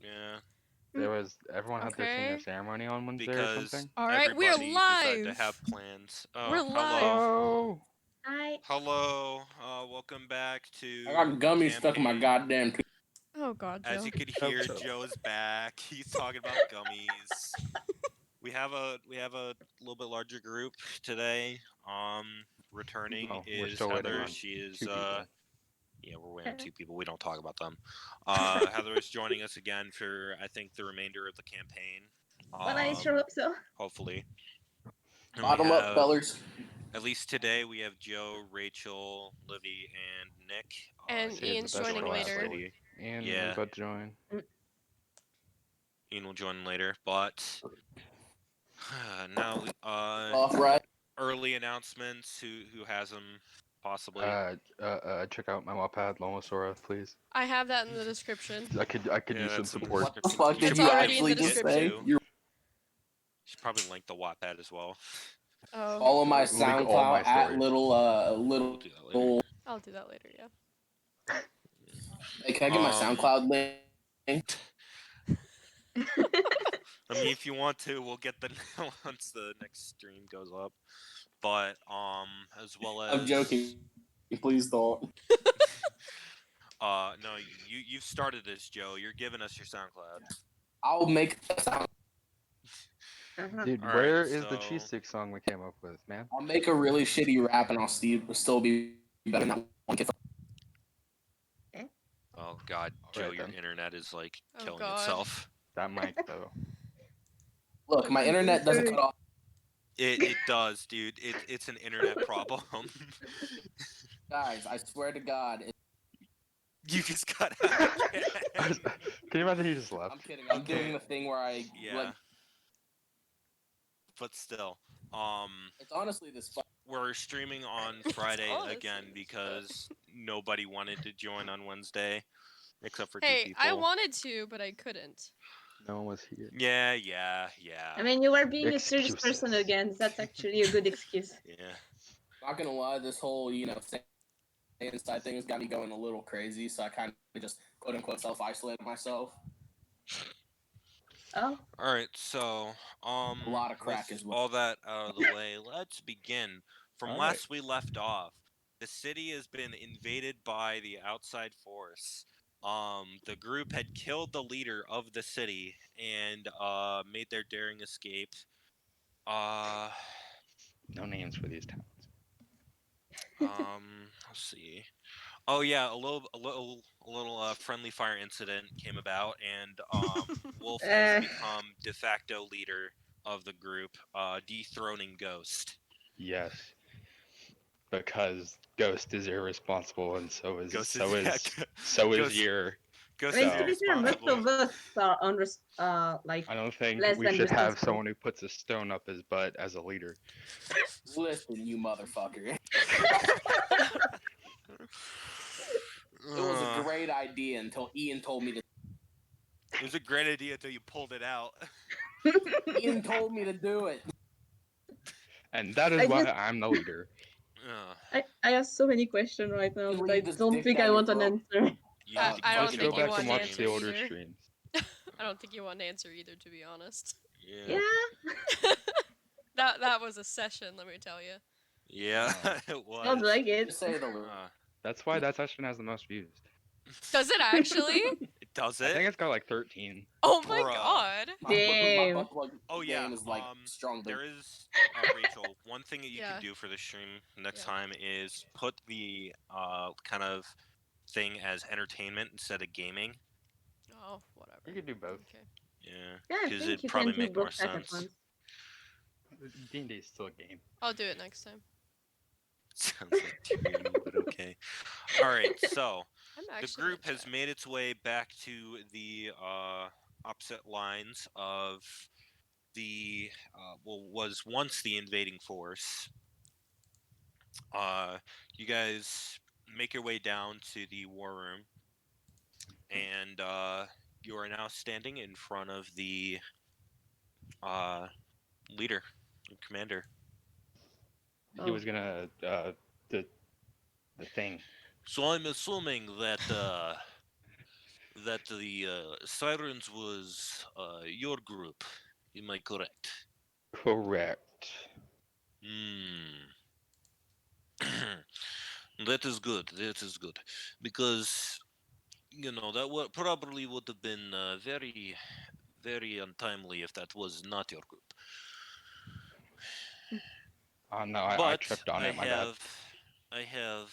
Yeah, Everyone had their senior Okay. ceremony on Wednesday or because something. All right, we're everybody decided to have live. plans. We're Oh, live. hello. Oh, I Hello. Welcome back I to got gummies stuck in my campaign. goddamn tooth. Oh God, As Joe. you could hope hear, so. Joe's back. He's talking about gummies. We have a little bit larger group today. Returning Oh, we're is still waiting Heather. on She is 2 people. yeah, we're waiting on two people. We don't talk about them. Heather is joining us again for I think the remainder of the campaign. well, I sure hope so. Hopefully. And we Bottom up, have fellers. at least today we have Joe, Rachel, Livy, and Nick. And Saved the Ian's best joining for last, later. Lily. Ian Yeah. was about to join. Ian will join later, but now Off right. early announcements. Who has them? Possibly. Check out my Wattpad, Lomosaurus, please. I have that in the description. I could Yeah, use some that's in the support. What the description. fuck You did It's should you probably already in actually the just get say? to. description. You Should probably link the Wattpad as well. Oh, follow my Link all my SoundCloud at stories. little We'll do that later. I'll do that later. Yeah. Hey, can I get my SoundCloud link? I mean, if you want to, we'll get the once the next stream goes up. But as well as I'm joking. Please don't. no, you've started this, Joe. You're giving us your SoundCloud. I'll make a sound. Dude, All right, where is the so- cheese stick song we came up with, man? I'll make a really shitty rap and I'll still be better than that one kid. Oh God, Joe, Alright, your then. internet is like Oh, killing God. itself. That mic though. Look, my internet doesn't cut off. It does, dude. It's an internet problem. Guys, I swear to God, You just got out again. Can you imagine he just left? I'm kidding. I'm Okay. doing the thing where I Yeah. like. But still, It's honestly this. we're streaming on Friday honestly again this because nobody wanted to join on Wednesday, except for two Hey, people. I wanted to, but I couldn't. No one was here. Yeah. I mean, you are being a serious Excuses. person again. That's actually a good excuse. Yeah. Not gonna lie, this whole inside thing has got me going a little crazy. So I kind of just quote unquote self isolate myself. Oh, All right, so A lot of crack with as well. all that out of the way, let's begin. From All last we left off, the city has been invaded by the outside force. The group had killed the leader of the city and made their daring escape. Uh, No names for these towns. let's see. Oh yeah, a little friendly fire incident came about, and Wolf has become de facto leader of the group, dethroning Ghost. Yes. Because Ghost is irresponsible and so is Ghost so is- is yeah, so is Ghost- your Ghost I mean, is to be fair, most irresponsible. of us are like. I don't think Less we than should have responsible. someone who puts a stone up his butt as a leader. Listen, you motherfucker. It It was a great idea until Ian told me to. It was a great idea until you pulled it out. Ian told me to do it. And that is I why just- I'm the leader. I have so many questions right now, You but I leave this don't dick think down I your want an throat. answer. You I need to don't Let's fucking think go you back want and to watch answer the older either. streams. I don't think you want to answer either, to be honest. Yeah. Yeah, That was a session, let me tell you. Yeah, it was. sounds like it. Just say the That's why that session has the most views. Does it actually? Does I think it? it's got like 13. Oh my Bruh. god. Damn. My butt plug Oh yeah. game is like strong. There is Rachel. One thing that you Yeah. can do for the stream next Yeah. time is put the kind of thing as entertainment instead of gaming. Oh, whatever. You could do both. Okay. Yeah, Yeah, I because think it'd you probably can do make more both at sense. once. D&D is still a game. I'll do it next time. Sounds like tyranny, but okay. All right, so I'm the actually group gonna has check. made its way back to the opposite lines of the was once the invading force. You guys make your way down to the war room, and you are now standing in front of the leader, commander. He was gonna the thing. So I'm assuming that that the Sirens was your group. Am I correct? Correct. Hmm. That is good. That is good, because that probably would have been very, very untimely if that was not your group. Oh no, I But tripped on I it. My bad. have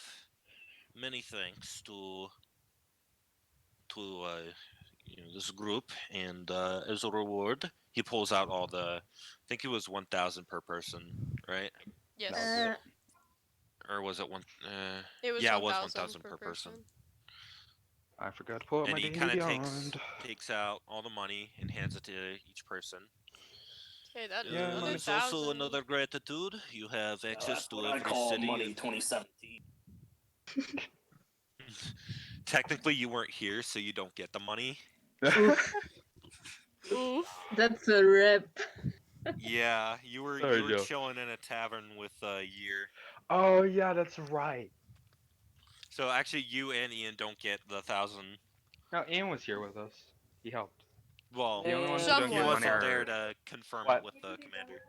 many thanks to this group, and as a reward, he pulls out all the. I think it was 1,000 per person, right? Yes. That was it. Or was it one? It was Yeah, it was 1,000 1,000 per person. I forgot to pull up And my he D&D kind of Beyond. takes out all the money and hands it to each person. Okay, that is Yeah, another money. There's also 1,000. another gratitude. You have access That's to what I every call city. money 2017. Technically, you weren't here, so you don't get the money. Oof, Oof. that's a rip. Yeah, you were Sorry, Joe. chilling in a tavern with Year. Oh yeah, that's right. So actually, you and Ian don't get the 1,000. No, Ian was here with us. He helped. Well, The only ones who Some don't he get money wasn't was. there are to confirm what? it with the commander.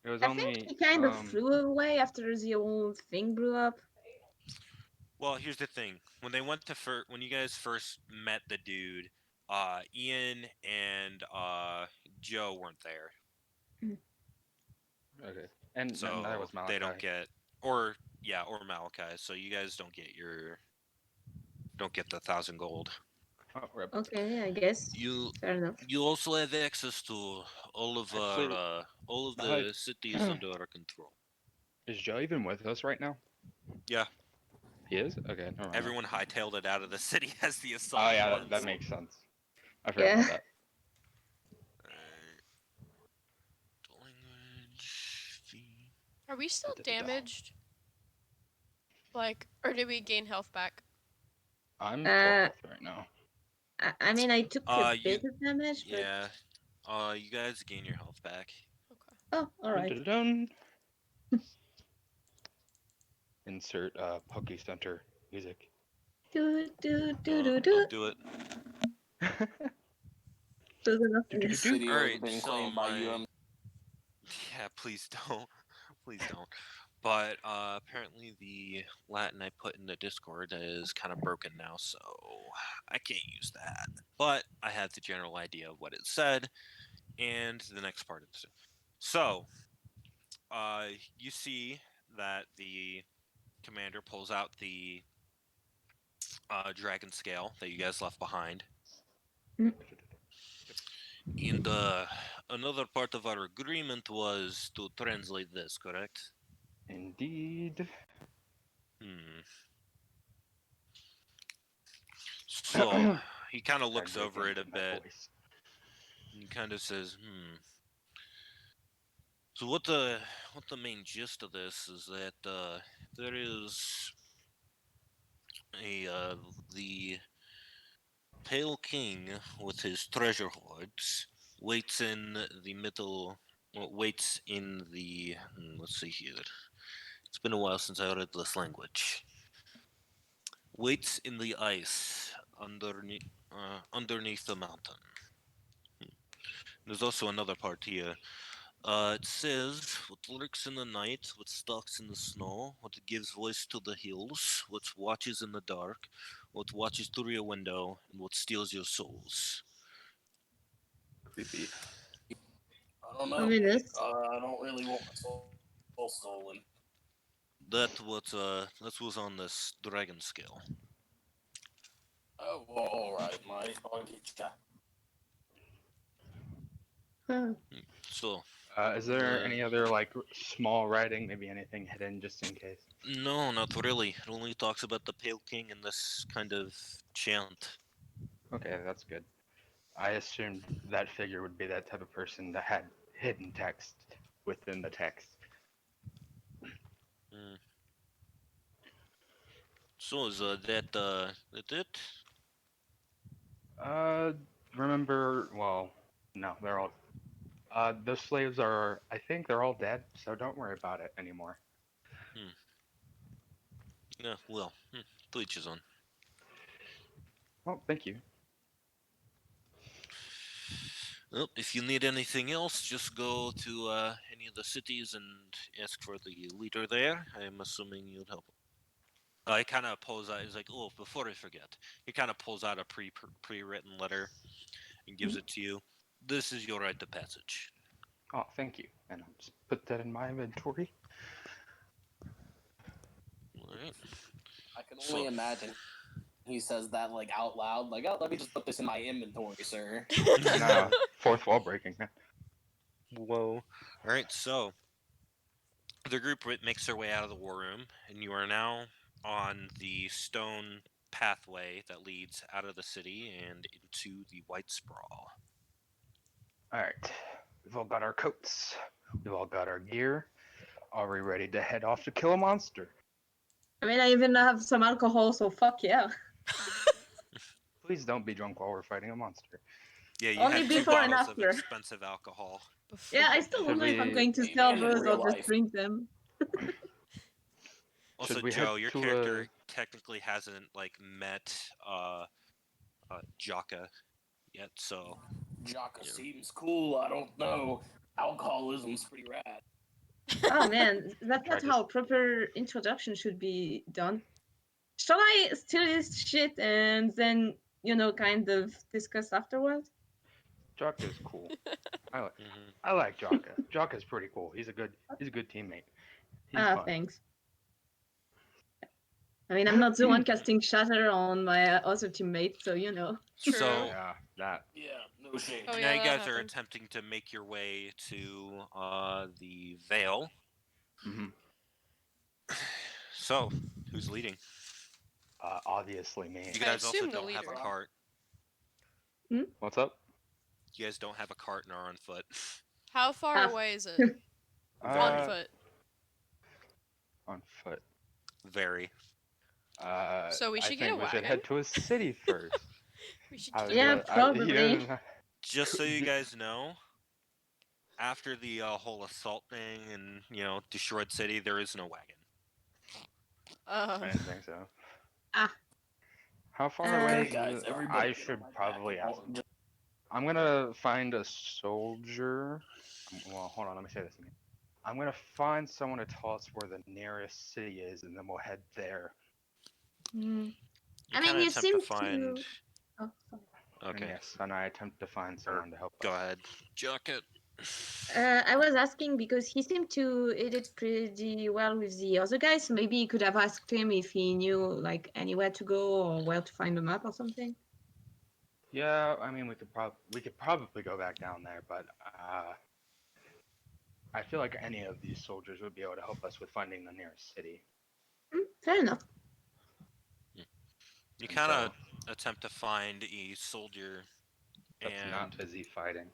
It was I think only he kind of flew away after the whole thing blew up. Well, here's the thing: when they went to when you guys first met the dude, Ian and Joe weren't there, okay, and so neither was Malachi. they don't get, or Malachi. So you guys don't get the 1,000 gold. Oh, rip. Okay, I guess. You Fair enough. you also have access to all of Actually, all of Malachi- the cities under our control. Is Joe even with us right now? Yeah, He is. Okay, never mind. everyone hightailed it out of the city as the assault. Oh yeah, ones. that makes sense. I forgot Yeah. about that. Alright. Language fee. Are we still Da-da-da-da. damaged? Like, or did we gain health back? I'm full Uh, health right now. I mean, I took a You bit of damage, but yeah. You guys gain your health back. Okay. oh, all right. Dun-dun-dun. Insert Poke Center music. Do do do No, do do. don't do it. There's enough. Do-do-do-do. Video has Alright, been so claimed by UM. Yeah, please don't. Please don't. But apparently the Latin I put in the Discord is kind of broken now, so I can't use that. But I have the general idea of what it said and the next part of it. So, you see that the commander pulls out the dragon scale that you guys left behind. And another part of our agreement was to translate this, correct? Indeed. So he kind of looks Sorry, over it a my bit. voice. And kind of says, So what the main gist of this is that there is the Pale King with his treasure hoards waits in the middle. Waits in the. Let's see here. It's been a while since I read this language. Waits in the ice underneath the mountain. There's also another part here. It says, what lurks in the night, what stalks in the snow, what gives voice to the hills, what watches in the dark, what watches through your window, and what steals your souls. Creepy. I don't know. Ominous. I don't really want my soul stolen. That was on this dragon scale. Oh, well, all right, mate. I'll get you. Huh. So, Is there any other like small writing, maybe anything hidden just in case? no, not really. It only talks about the Pale King in this kind of chant. Okay, that's good. I assumed that figure would be that type of person that had hidden text within the text. So is that it? Remember? Well, no, they're all. The slaves are. I think they're all dead, so don't worry about it anymore. Yeah, well, to each his own. Oh, thank you. Well, if you need anything else, just go to any of the cities and ask for the leader there. I'm assuming you'd help. He kind of pulls out. He's like, "Oh, before I forget," he kind of pulls out a pre-written letter and gives it to you. This is your rite of passage. Oh, thank you. And I'll just put that in my inventory. All right. I can So- only imagine he says that like out loud, like, "Oh, let me just put this in my inventory, sir." No, fourth wall breaking. Whoa. All right, so the group makes their way out of the war room, and you are now on the stone pathway that leads out of the city and into the White Sprawl. All right. We've all got our coats. We've all got our gear. Are we ready to head off to kill a monster? I mean, I even have some alcohol, so fuck yeah. Please don't be drunk while we're fighting a monster. Yeah, you Only had 2 before and bottles of after. expensive alcohol. Yeah, I still don't Should know if I'm we- going to Amen sell in those real or just life. drink them. Also, Should we Joe, head your to, character technically hasn't like met Jaka yet, so Jaka Yeah. seems cool. I don't know. Alcoholism's pretty rad. Oh man, that's Try not to- how a proper introduction should be done. Shall I steal this shit and then, kind of discuss afterwards? Jocka is cool. mhm. I like Jocka. Jocka's pretty cool. He's a good teammate. He's fun. Thanks. I mean, I'm not the one casting shatter on my other teammate, so True. So Yeah, that. Yeah, no shame. Oh, now yeah, you that guys are happened. attempting to make your way to the Vale. hmm So, who's leading? Obviously me. You I guys also assume the don't have a leader. cart. What's up? You guys don't have a cart and are on foot. How far Ah. away is it? On Uh, foot. On foot. Very. So we I should get think a we should wagon? head to a city first. We should I was get Yeah, gonna- probably. he doesn't- Just so you Could- guys know, after the whole assault thing and destroyed city, there is no wagon. I didn't think so. Ah. How far Uh, away Hey is guys, it? everybody. I get should on my back. probably ask. Oh, just- I'm gonna find a soldier. Well, hold on. Let me say this again. I'm gonna find someone to tell us where the nearest city is, and then we'll head there. Hmm. You I mean, kinda you attempt seem to find. to. Oh, sorry. And Okay, yes, and I attempt to find someone to help go us. ahead. Jacket. I was asking because he seemed to hit it pretty well with the other guys. So maybe you could have asked him if he knew like anywhere to go or where to find a map or something. Yeah, I mean, we could probably go back down there, but I feel like any of these soldiers would be able to help us with finding the nearest city. Fair enough. You And kind of so attempt to find a soldier, that's and not busy fighting.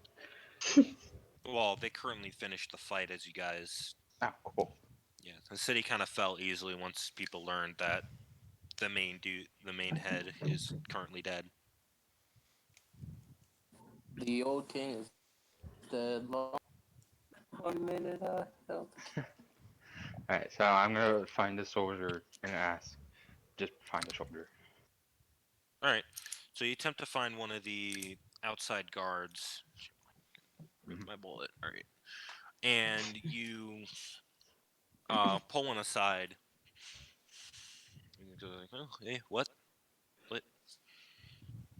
well, they currently finished the fight as you guys. Oh, cool. Yeah, the city kind of fell easily once people learned that the main head, is currently dead. The old king is dead. Long. 1 minute, health. Alright, so I'm gonna find a soldier and ask. Just find a soldier. All right, so you attempt to find one of the outside guards. With Mhm. my bullet. All right, and you pull one aside. And you're just like, oh, hey, what?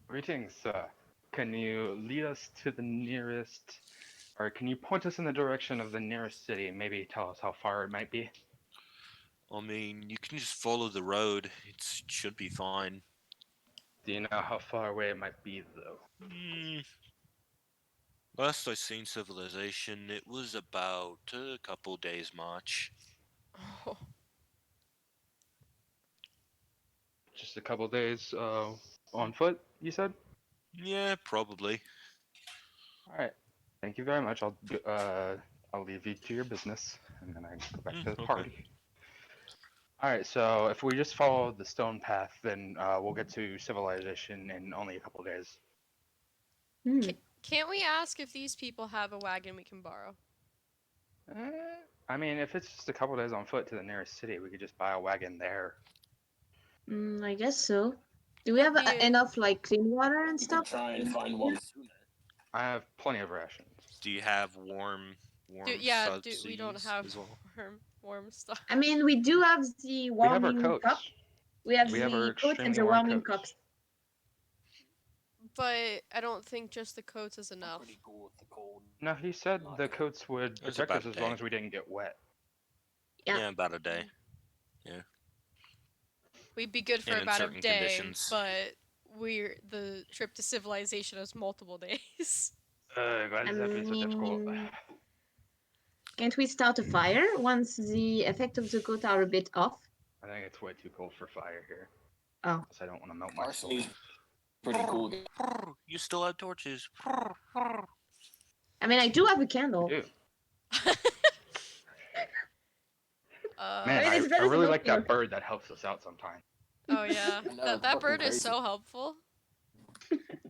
Greetings, sir. Can you lead us to the nearest, or can you point us in the direction of the nearest city and maybe tell us how far it might be? I mean, you can just follow the road. It should be fine. Do you know how far away it might be, though? Last I seen civilization, it was about a couple days march. Oh, Just a couple days on foot, you said? Yeah, probably. Alright. Thank you very much. I'll leave you to your business, and then I go back to the okay. party. Alright, so if we just follow the stone path, then we'll get to civilization in only a couple days. Hmm. can't we ask if these people have a wagon we can borrow? I mean, if it's just a couple days on foot to the nearest city, we could just buy a wagon there. I guess so. Do we have Do you- enough like clean water and You can stuff? try and find one. I have plenty of rations. Do you have warm we don't subsidies have as well? warm stuff. I mean, we do have the We have our warming coats. cup. We have We have our the coats and extremely the warm warming coats. cups. But I don't think just the coats is enough. Pretty cool with the cold. No, he said the coats would It was protect about us a as long day. as we didn't get wet. Yeah. About a day. We'd be good for And in about a certain day, conditions. but the trip to civilization is multiple days. Why does that have to be so difficult? mean, Can't we start a fire once the effect of the coat are a bit off? I think it's way too cold for fire here. Oh. So I don't want to melt my soul. Arsene's pretty cool. You still have torches. I mean, I do have a candle. Dude, man, mean, I, it's better I than really no like that fire. bird that helps us out sometimes. Oh yeah, I know, that it's that fucking bird is crazy. so helpful.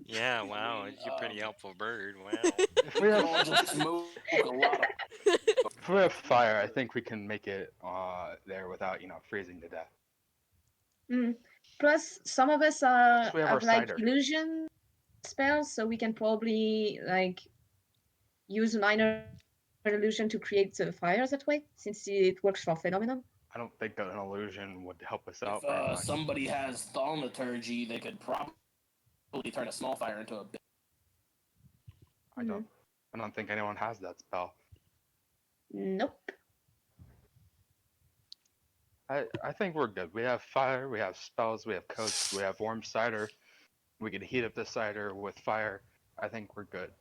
Yeah, wow, you're a pretty helpful bird. Wow. If we We have, all just smoke a lot of if we have fire, I think we can make it there without, freezing to death. Plus, some of us are Plus we have have our like cider. illusion spells, so we can probably like use minor illusion to create the fires that way, since it works for phenomenon. I don't think an illusion would help us out If very much. somebody has thaumaturgy, they could probably turn a small fire into a big. I don't think anyone has that spell. Nope. I think we're good. We have fire, we have spells, we have coats, we have warm cider. We could heat up the cider with fire. I think we're good.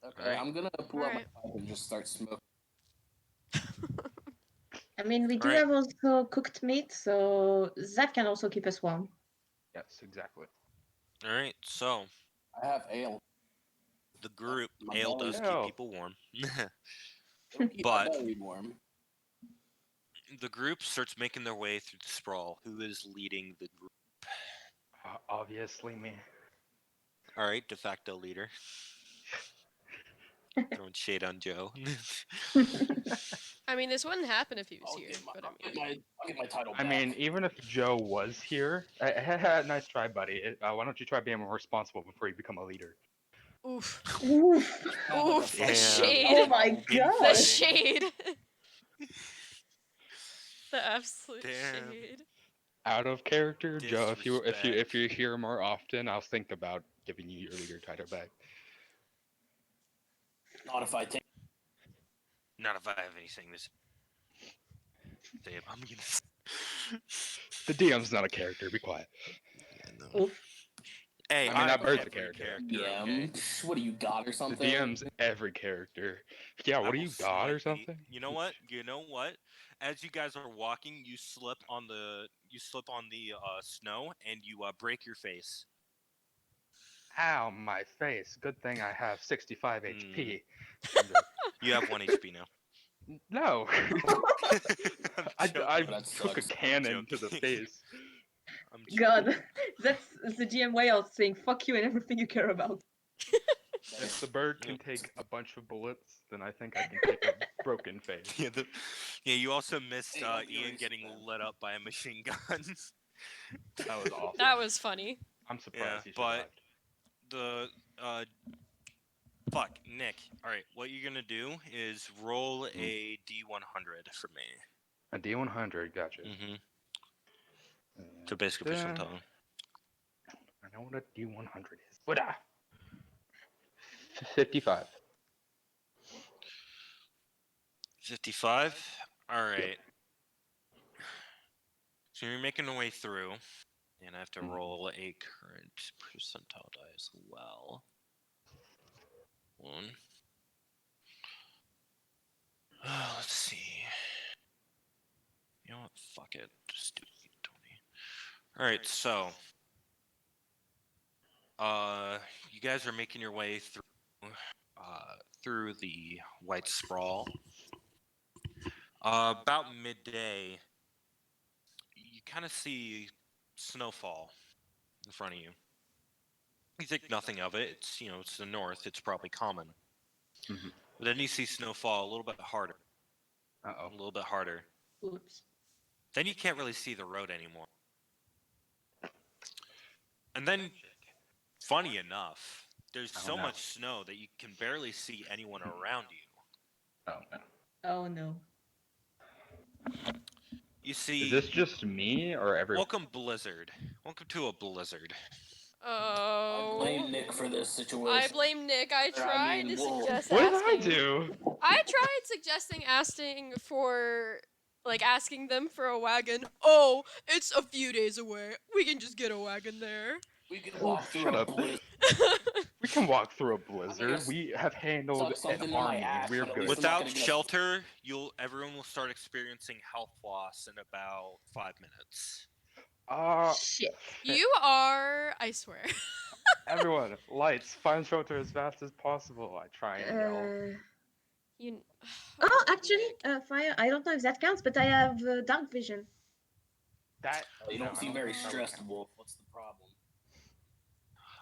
Okay, Alright. I'm gonna pull out my Alright. pipe and just start smoking. I mean, we do Alright. have also cooked meat, so that can also keep us warm. Yes, exactly. All right, so I have ale. the group My ale belly- does Ale. keep people warm. It'll keep my But- belly warm. The group starts making their way through the sprawl. Who is leading the group? Obviously me. All right, de facto leader. Throwing shade on Joe. I mean, this wouldn't happen if he was I'll here, get my, but I I'll get mean, I'll get my title I back. mean, even if Joe was here, nice try, buddy. Why don't you try being more responsible before you become a leader? oof, Oof. Sounds like a oof, the fucking- shade. Oh my In god. The fighting. shade. The absolute Damn. shade. Out of character, Joe. If you Disrespect. hear more often, I'll think about giving you your leader title back. Not if I take. Not if I have anything to say. I'm gonna. The DM's not a character. Be quiet. Yeah, no. Oof. Hey, I mean, that I'm bird's a every character. Yeah. okay? What do you got or The something? DM's every character. Yeah, I what do will you got or slightly- something? You know what? You know what? As you guys are walking, you slip on the snow and you break your face. Ow, my face. Good thing I have 65 Hmm. HP. You have 1 HP now. No. I joking. That took a sucks. cannon to the joking. face. I'm joking. God, that's the GM way of saying fuck you and everything you care about. If the bird can take a bunch of bullets, then I think I can take a broken face. Yeah, you also missed Hey, don't be Ian racist, getting man. lit up by a machine gun. That was awful. That was funny. I'm surprised he but- survived. the fuck, Nick. All right, what you're gonna do is roll a D100 for me. A D100, gotcha. Mm-hmm. So basically Yeah. percentile. I know what a D100 is. What? 55. 55. All right. So you're making your way through, and I have to Mhm. roll a current percentile die as well. One. Let's see. You know what? Fuck it. Just do 20. All right. So, you guys are making your way through the white sprawl. About midday, you kind of see snowfall in front of you. You think nothing of it. It's it's the north. It's probably common. Mhm. But then you see snowfall a little bit harder, a Uh-oh. little bit harder. Oops. then you can't really see the road anymore. And then, funny enough, there's Oh, so no. much snow that you can barely see anyone around you. Oh, no. Oh no. You Is see, this just me or everyone? welcome Blizzard. Welcome to a blizzard. I blame Oh. Nick for this I situation. blame Nick. I Or, tried to Wolf. suggest What did asking. I do? I tried suggesting asking for, like, asking them for a wagon. Oh, it's a few days away. We can just get a wagon there. We could walk through Shut a up. blizzard. We can walk through a blizzard. guess We have handled suck something an in my army. ass, We're but at good. least I'm not Without gonna get a- shelter, everyone will start experiencing health loss in about 5 minutes. Shit. You are, I swear. Everyone, lights, find shelter as fast as possible. I try and yell. You. Oh, actually, fire. I don't know if that counts, but I have dark vision. That You no, don't I seem very think that would stressed, count. Wolf. What's the problem?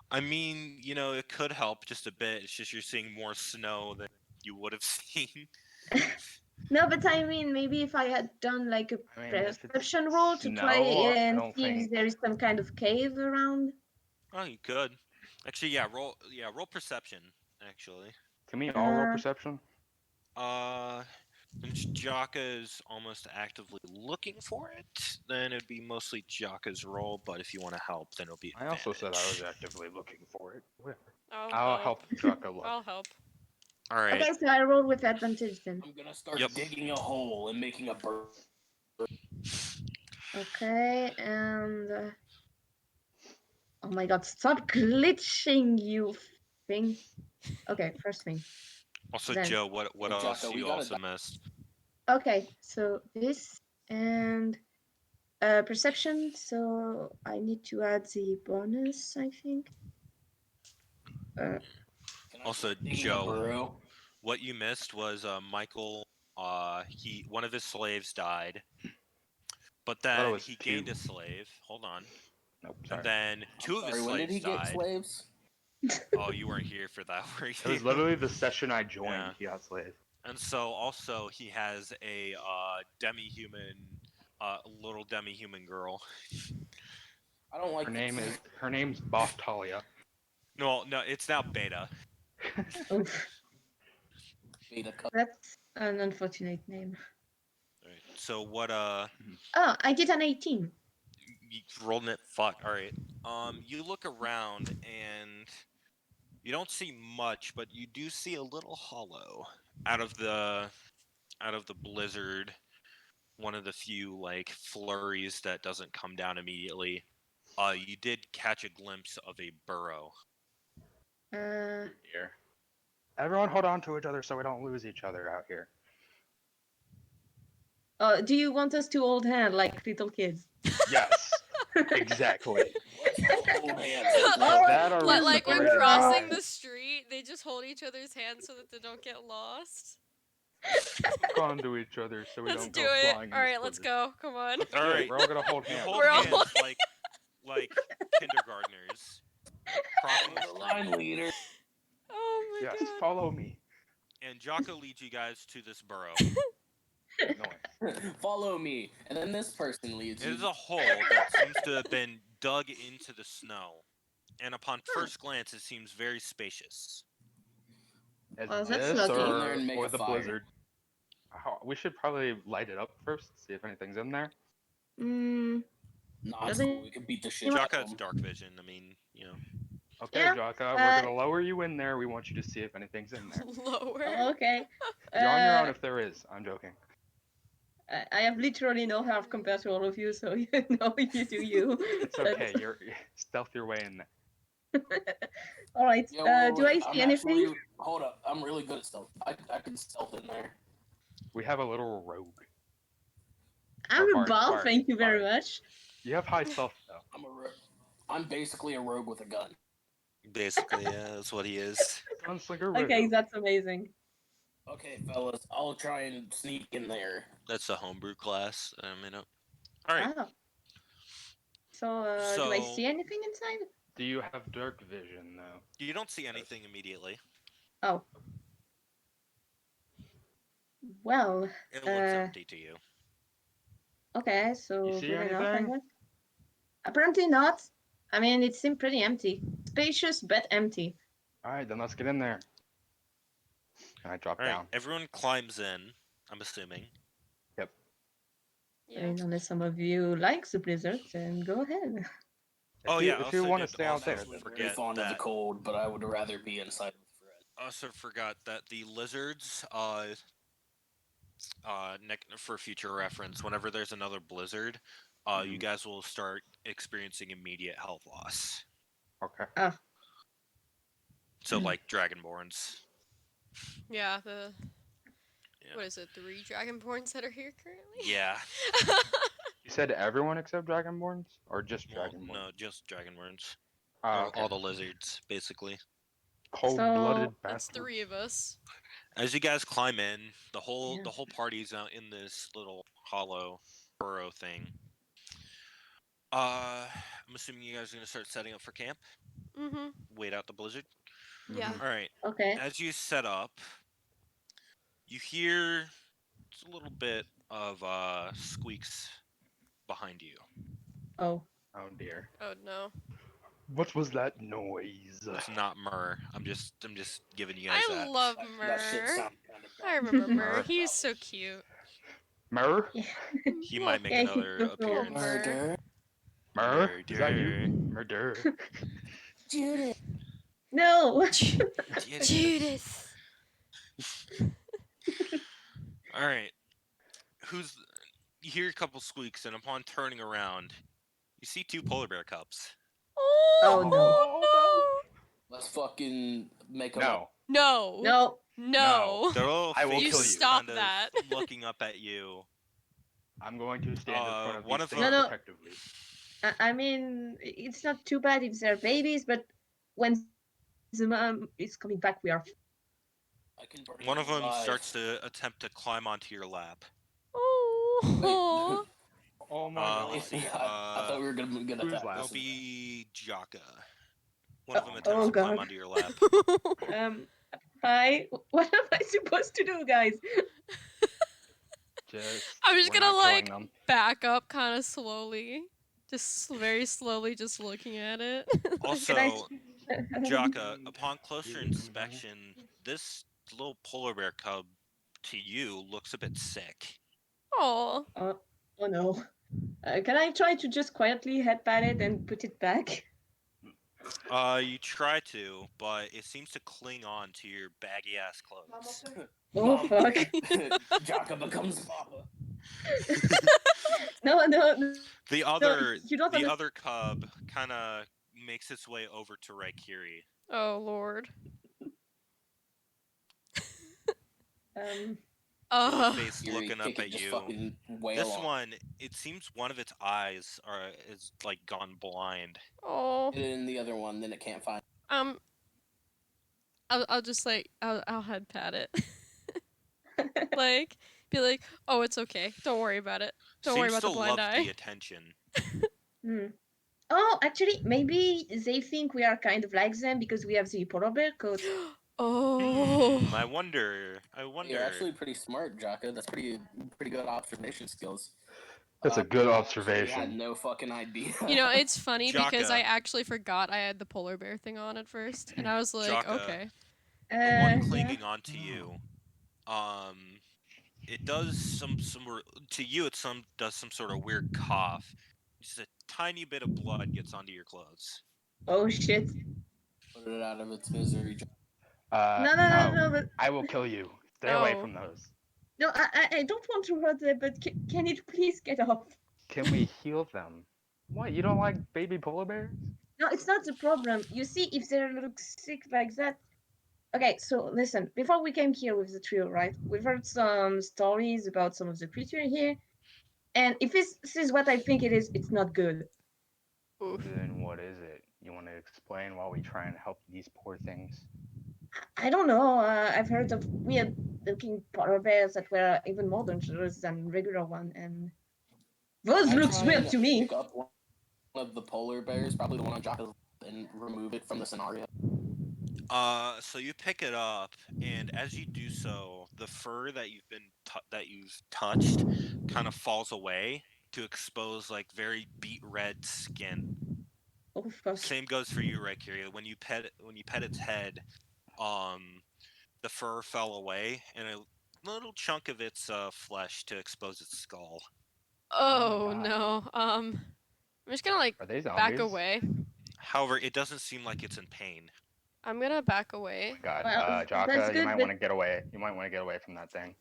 I mean, it could help just a bit. It's just you're seeing more snow than you would have seen. No, but I mean, maybe if I had done like a I mean, if it's perception roll to try snow, I and don't see if think- there is some kind of cave around. Oh, you could. Actually, yeah, roll perception, actually. Can we all roll Uh, perception? Since Jaka is almost actively looking for it, then it'd be mostly Jaka's roll, but if you want to help, then it'll be I also said I was advantage. actively looking for it. Whatever. I'll I'll help Jaka look. I'll help. Alright, Okay, so I roll with advantage then. I'm gonna start Yep. digging a hole and making a bird. Okay, and oh my god, stop glitching, you thing. Okay, first thing. also Then- Joe, what Hey, else Jaka, we you gotta also di- missed? Okay, so this and perception. So I need to add the bonus, I think. Can I Also, start digging a Joe. burrow? What you missed was Michael, one of his slaves died, but thought it then was he two. gained a slave. Hold on. Nope, sorry. And then two of his Sorry, when did slaves he get died. slaves? Oh, you weren't here for that, were you? It was literally the session I joined. Yeah. He got slave. And so also he has a demi-human, little demi-human girl. I don't like Her name's Boftalia. No, it's now Beta. Oof, Beta cut. that's an unfortunate name. Alright, so what Oh, I did an 18. you rolled it? Fuck. All right. You look around and you don't see much, but you do see a little hollow out of the blizzard. One of the few like flurries that doesn't come down immediately. You did catch a glimpse of a burrow. Here. Everyone hold on to each other so we don't lose each other out here. Do you want us to hold hand like little kids? Yes, exactly. Let's hold hands. Oh, That or Like, we like when separate it crossing out. the street, they just hold each other's hands so that they don't get lost. Hook on to each other so we Let's don't do go it. flying. All right, let's go. Come on. All right. We're all gonna hold You hands. hold We're all hands like kindergartners. Crossing the I'm the street. line leader. Oh my Yes, god. follow me. And Jocko leads you guys to this burrow. Noise. Follow me, and then this person leads It you. is a hole that seems to have been dug into the snow. And upon first glance, it seems very spacious. As Well, that's this lucky. Go in there and make or a the fire. blizzard? We should probably light it up first, see if anything's in there. Mm, Nah, it's Doesn't- cool. We can beat the shit. You out Jocko of has them. dark vision. I mean, Okay, Yeah, Jaka, we're gonna lower you in there. We want you to see if anything's in there. Lower. okay. You're on your own Uh, if there is. I'm joking. I have literally no health compared to all of you, so you know you do you. It's okay. You're stealth your way in there. All right. Yo, Do I wait, see I'm anything? actually- hold up, I'm really good at stealth. I can stealth in there. We have a little rogue. I'm a Bard, bard, bard, thank you very bard. much. You have high stealth though. I'm basically a rogue with a gun. basically, yeah, that's what he is. Gunslinger rogue. Okay, that's amazing. Okay, fellas, I'll try and sneak in there. That's a homebrew class. All right. Ah. So, do I So- see anything inside? Do you have dark vision though? You don't see anything immediately. Oh. Well, It looks Uh, empty to you. Okay, so see good enough, I anything? guess. Apparently not. I mean, it seemed pretty empty. Spacious, but empty. All right, then let's get in there. And I drop All right, down. everyone climbs in. I'm assuming. Yep. I Yeah. mean, unless some of you like the blizzard, then go ahead. Oh yeah, if you also want to did stay out there, also then Very forget fond of the that. cold, but I would rather be inside with Fred. Also forgot that the lizards, for future reference, whenever there's another blizzard, you Mhm. guys will start experiencing immediate health loss. Okay. Ah, So like Dragonborns. Yeah, the Yeah. what is it? 3 Dragonborns that are here currently. Yeah. You said everyone except Dragonborns, or just Well, Dragonborns? no, just Dragonborns. Ah, Or okay. all the lizards, basically. Cold-blooded That's bastards. 3 of us. As you guys climb in, the whole Yeah. party's out in this little hollow burrow thing. I'm assuming you guys are gonna start setting up for camp. Mm-hmm. Wait out the blizzard. Yeah. All right. okay. As you set up, you hear just a little bit of squeaks behind you. Oh. Oh dear. Oh no. What was that noise? It's not Myrrh. I'm just giving you guys I that. love That shit Myrrh. sounded kind of I remember Myrrh. Myrrh. He's so cute. Myrrh? Yeah. He might make Yeah, he's another so cool. appearance. Myrrh. Myrrh? Is that Murder. you? Murder. Judith. No. Judith. All right. You hear a couple squeaks, and upon turning around, you see 2 polar bear cubs. Oh, no. Let's fucking make a No. No. No. No. They're all I will You kill you. stop kind of that. looking up at you. I'm going to stand in front of one these of things them- No, no. protectively. I mean, it's not too bad if they're babies, but when the mom is coming back, we are. I can burn One of you them alive. starts to attempt to climb onto your lap. Oh. Oh my Let god. me see. I thought we were gonna get who's attacked. last? It'll be Jaka. One of them Oh, attempts to climb God. onto your lap. Hi. What am I supposed to do, guys? I'm just we're gonna, not killing like, them. Back up kind of slowly. Just very slowly, just looking at it. Also, Can Jaka, upon closer inspection, this little polar bear cub to you looks a bit sick. Oh. Oh no. Can I try to just quietly head pat it and put it back? You try to, but it seems to cling on to your baggy ass clothes. Oh, fuck. Jaka becomes Papa. No. The other you don't the understand. other cub kind of makes its way over to Raikiri. Oh, Lord. Little Ugh. face Yuri, looking up kick it, at just you. fucking wail This on. one, it seems one of its eyes is like gone blind. Oh. Get it in the other one, then it can't find. I'll just like I'll head pat it. Like be like, oh, it's okay. Don't worry about it. Don't worry Seems about to the blind love eye. the attention. Hmm. Oh, actually, maybe they think we are kind of like them because we have the polar bear coat. Oh. I wonder. You're actually pretty smart, Jaka. That's pretty good observation skills. That's a good I had observation. no fucking idea. You know, it's funny because Jaka. I actually forgot I had the polar bear thing on at first, and I was like, Jaka. okay. The one Yeah. clinging onto you, it does some to you. Does some sort of weird cough. Just a tiny bit of blood gets onto your clothes. Oh shit. Put it out of its misery. No, but I will kill you. Stay away No. from those. no, I don't want to hurt them, but can it please get off? Can we heal them? What? You don't like baby polar bears? No, it's not the problem. You see, if they look sick like that. Okay, so listen, before we came here with the trio, right? We've heard some stories about some of the creature here. And if this is what I think it is, it's not good. Oof. Then what is it? You want to explain while we try and help these poor things? I don't know. I've heard of weird looking polar bears that were even more dangerous than regular one, and those I looks try weird and to me. Pick up one of the polar bears, probably the one on Jaka, and remove it from the scenario. So you pick it up, and as you do so, the fur that you've touched kind of falls away to expose like very beet red skin. Oh fuck. Same goes for you, Raikiria. When you pet its head, the fur fell away and a little chunk of its flesh to expose its skull. Oh God. no. I'm just gonna like Are they zombies? back away. However, it doesn't seem like it's in pain. I'm gonna back away. God, Well, that's Jaka, you good, might but- want to get away. You might want to get away from that thing.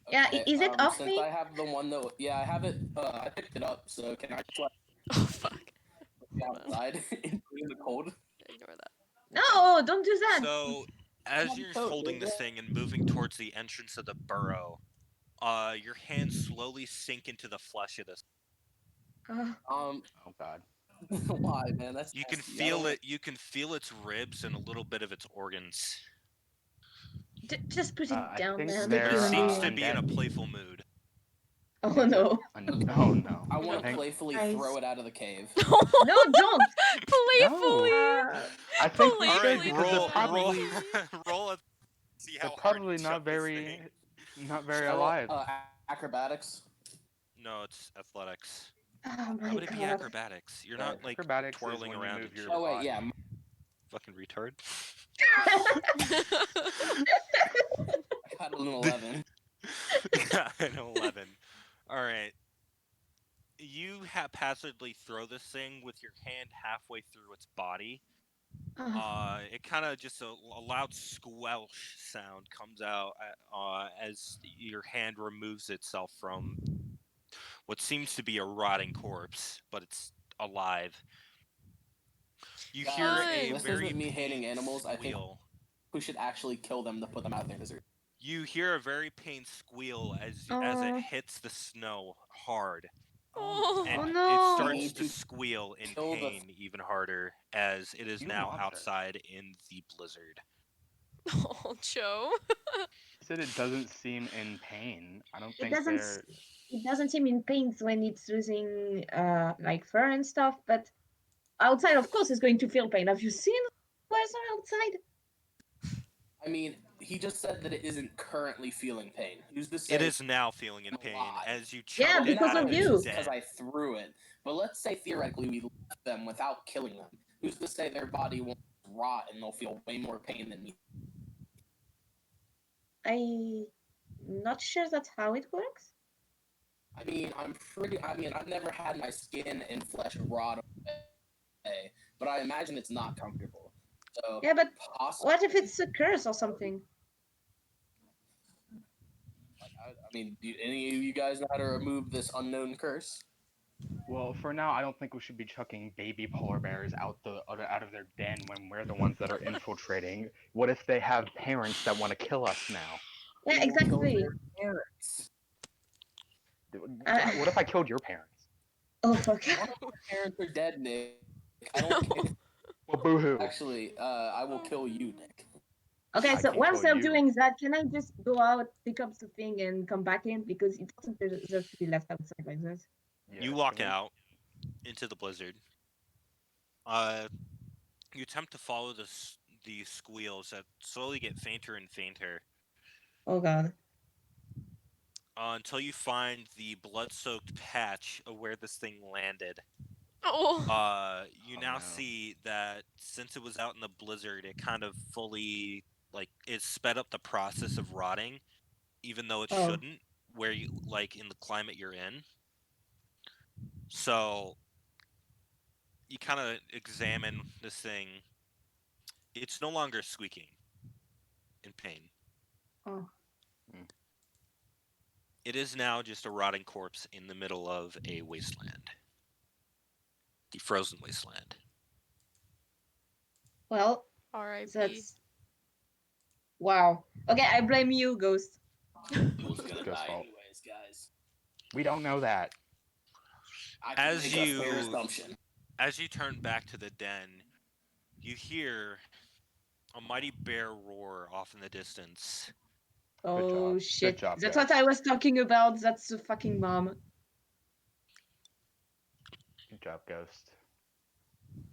Yeah, is it off since me? I have the one that, yeah, I have it. I picked it up. So can I just like Oh fuck. be outside in the cold? Ignore that. No, don't do that. So, as Not you're so, holding this yeah. thing and moving towards the entrance of the burrow, your hands slowly sink into the flesh of this. Oh, Oh God. Why, man? That's You can nasty. I feel don't- it. You can feel its ribs and a little bit of its organs. just put it I down, think man. they're, It Human seems being. to be in a undead. playful mood. Oh no. Oh no. I want to think- playfully Guys. throw it out of the cave. No, don't. Playfully. I think we Playfully should All right, because roll, they're probably roll a. See how they're hard probably you not chuck this very thing. not very I roll, alive. acrobatics. No, it's athletics. Oh How my would it be god. acrobatics? You're not like Acrobatics is twirling when you around move and your shit. Oh wait, body. yeah. Fucking retard. I got an 11. An 11. All right. You haphazardly throw this thing with your hand halfway through its body. Oh, It kind of just a loud squelch sound comes out as your hand removes itself from what seems to be a rotting corpse, but it's alive. You hear a Guys. This very isn't me hating pained animals, I think- squeal. We should actually kill them to put them out of their misery. You hear a very pained squeal as it hits the snow hard, Oh. and Oh, it no. starts We need to to squeal in kill the- pain even harder as it is You now monster. outside in the blizzard. Oh, Joe. Said it doesn't seem in pain. I don't it think doesn't. they're. It doesn't seem in pain when it's losing like fur and stuff, but outside, of course, it's going to feel pain. Have you seen weather outside? I mean, he just said that it isn't currently feeling pain. Who's to say? It is now feeling in pain alive. as you Yeah, chuck it because out of of you. its Because den. I threw it. But let's say theoretically we left them without killing them. Who's to say their body won't rot and they'll feel way more pain than me? I'm not sure that's how it works. I mean, I've never had my skin and flesh rot away, but I imagine it's not comfortable. So Yeah, but possibly, what if it's a curse or something? I mean, do any of you guys know how to remove this unknown curse? Well, for now, I don't think we should be chucking baby polar bears out of their den when we're the ones that are infiltrating. What if they have parents that want to kill us now? Yeah, Who will kill exactly. their parents? What if I killed your parents? Oh fuck. One of my parents are dead, Nick. I don't care. Well, boo-hoo. Actually, I will kill you, Nick. Okay, I so can while kill they're you. doing that, can I just go out, pick up the thing, and come back in because it doesn't deserve to be left outside like this. You walk out into the blizzard. You attempt to follow the squeals that slowly get fainter and fainter Oh god. until you find the blood-soaked patch of where this thing landed. Oh. You Oh, now no. see that since it was out in the blizzard, it kind of fully it sped up the process of rotting, even though it Oh. shouldn't. Where you in the climate you're in. So you kind of examine this thing. It's no longer squeaking in pain. Oh. It is now just a rotting corpse in the middle of a wasteland. The frozen wasteland. Well, R.I.P. that's. Wow. Okay, I blame you, Ghost. It was gonna Ghost die fault. anyways, guys. We don't know that. I can As make a fair you- assumption. As you turn back to the den, you hear a mighty bear roar off in the distance. Oh job. shit. Good job, That's guys. what I was talking about. That's the fucking mom. Good job, Ghost.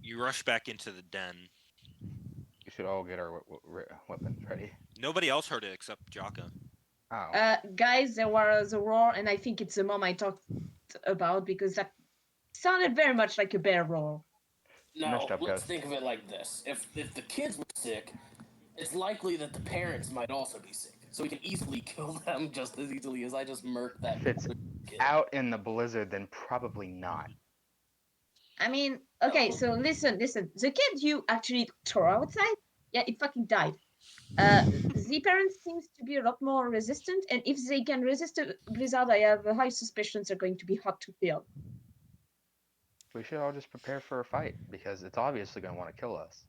You rush back into the den. We should all get our weapons ready. Nobody else heard it except Jaka. Oh. Guys, there was a roar, and I think it's the mom I talked about because that sounded very much like a bear roar. No, Messed up, let's Ghost. think of it like this: if the kids were sick, it's likely that the parents might also be sick. So we can easily kill them just as easily as I just murked that If it's kid. out in the blizzard, then probably not. I mean, okay, No. so listen. The kid you actually throw outside, yeah, it fucking died. The parents seems to be a lot more resistant, and if they can resist a blizzard, I have a high suspicion they're going to be hot to kill. We should all just prepare for a fight because it's obviously going to want to kill us.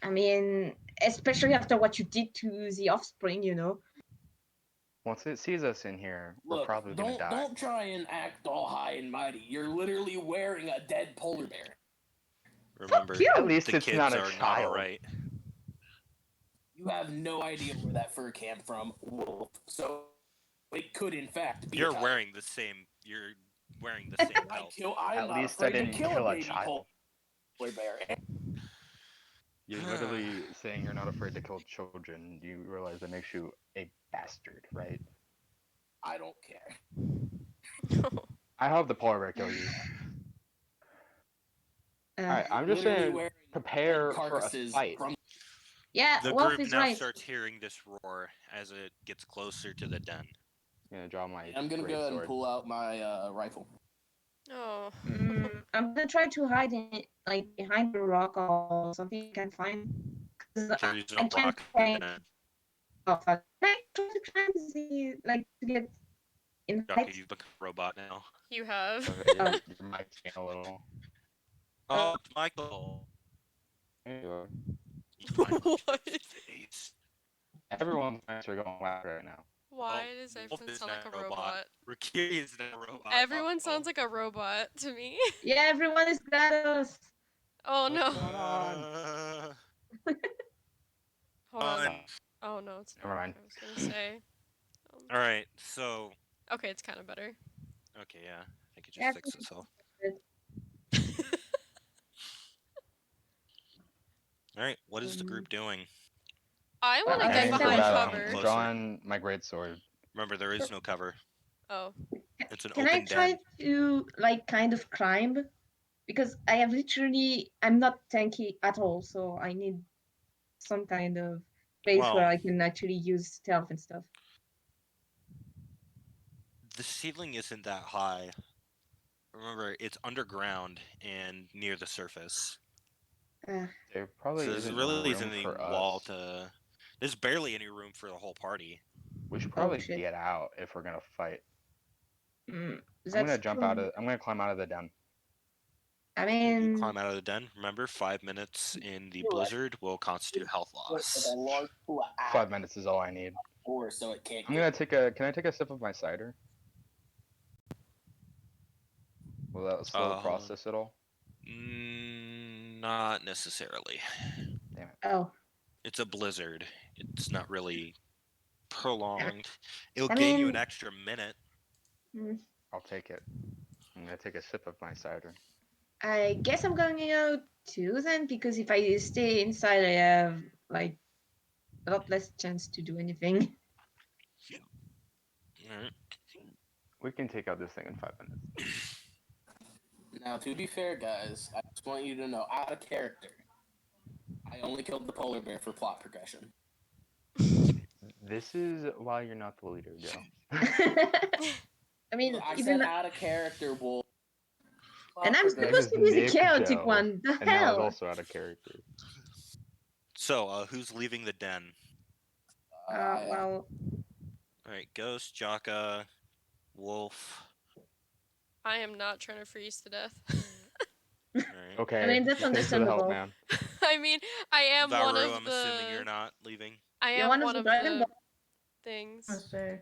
I mean, especially after what you did to the offspring, you know. Once it sees us in here, we're Look, probably going to die. don't try and act all high and mighty. You're literally wearing a dead polar bear. Remember, you! At least the it's kids not a are not child. alright. You have no idea where that fur came from, Wolf. So it could, in fact, be. You're a child. wearing the same. You're wearing the same belt. I'm At not least I afraid didn't to kill kill a a baby child. polar bear. You're literally saying you're not afraid to kill children. You realize that makes you a bastard, right? I don't care. I hope the polar bear kill you. Alright, I'm just Literally saying wearing prepare dead for a carcasses fight. from. Yeah, The Wolf group is now right. starts hearing this roar as it gets closer to the den. I'm gonna draw my I'm gonna great go ahead and sword. pull out my rifle. Oh. I'm gonna try to hide in like behind a rock or something I can find. 'Cause There's I no can't rock in the find. den. Oh fuck! Can I try to climb the like to get in Jocko, height? you've become a robot now. You have. Okay, your mic's getting a little. Oh, it's Michael. There you are. You might What? face. Everyone's mics are going loud right now. Why Oh, does Wolf everyone is sound now like a a robot. robot? Rikiri is now a robot. Everyone sounds like a robot to me. Yeah, everyone is GLaDOS. Oh no. What's going on? Hold on. Fun. Oh no, it's not. Never mind. I was gonna say. All right, so Okay, it's kind of better. okay, yeah, I think it Yeah, just fixed itself. All right, what is the group doing? I want to Well, get I behind said- cover. Closer. I'm drawing my great sword. Remember, there is no cover. Oh. It's an Can I open try den. to like kind of climb? Because I have literally I'm not tanky at all, so I need some kind of place where Well- I can actually use stealth and stuff. The ceiling isn't that high. Remember, it's underground and near the surface. There probably So there isn't really room isn't any for wall us. to. There's barely any room for the whole party. We should probably shit. get out if we're gonna fight. Mm, I'm gonna that's jump true. out of. I'm gonna climb out of the den. I You mean, climb out of the den. Remember, 5 minutes in the You're right. blizzard will constitute health With loss. a large pool of 5 minutes is all I need. ore, so it can't. I'm gonna take a. Can I take a sip of my cider? Will that slow the Um, process at all? Not necessarily. oh, It's a blizzard. It's not really prolonged. It'll I gain you an mean- extra minute. I'll take it. I'm gonna take a sip of my cider. I guess I'm going out too then, because if I stay inside, I have like a lot less chance to do anything. Alright. We can take out this thing in 5 minutes. Now, to be fair, guys, I just want you to know, out of character, I only killed the polar bear for plot progression. This is why you're not the leader, Joe. I mean, I even said out of character, Wolf. and I'm Name supposed is to be the Nick chaotic Joe, one. The And that was hell? also out of character. So, who's leaving the den? Well, Alright, Ghost, Jaka, Wolf. I am not trying to freeze to death. Alright. Okay. I mean, that's thanks for the help, understandable. man. I mean, I am one Varu, of I'm the. assuming you're not leaving. I You're am one one, of the of Dragon the Ball- things. Stay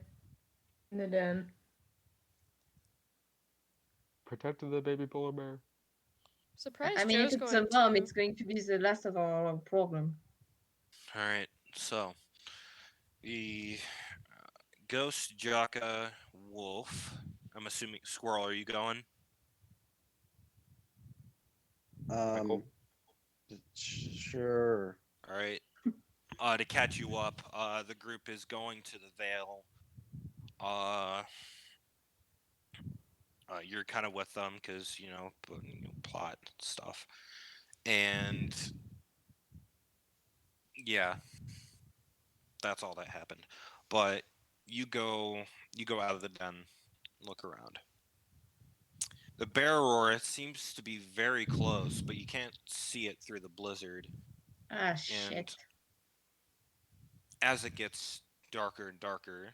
in the den. Protect the baby polar bear. Surprised I mean, Joe's if it's going a bomb, to. it's going to be the last of our problem. Alright, so. The Ghost, Jaka, Wolf. I'm assuming Squirrel, are you going? Michael? Sure. Alright. To catch you up, the group is going to the Vale. You're kind of with them because plot stuff, and yeah, that's all that happened. But you go out of the den, look around. The bear roar seems to be very close, but you can't see it through the blizzard. Ah, And shit. as it gets darker and darker,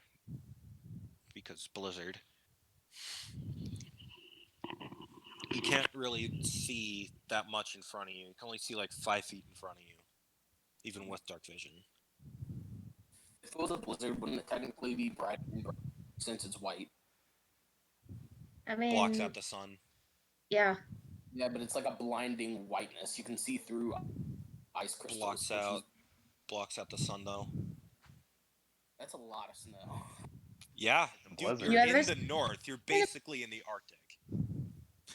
because blizzard, you can't really see that much in front of you. You can only see like 5 feet in front of you, even with dark vision. If it was a blizzard, wouldn't it technically be bright since it's white? I mean, Blocks out the sun. yeah. Yeah, but it's like a blinding whiteness. You can see through ice crystals. Blocks out the sun though. That's a lot of snow. Yeah, a dude, blizzard. you're You in ever the north. You're basically in the Arctic.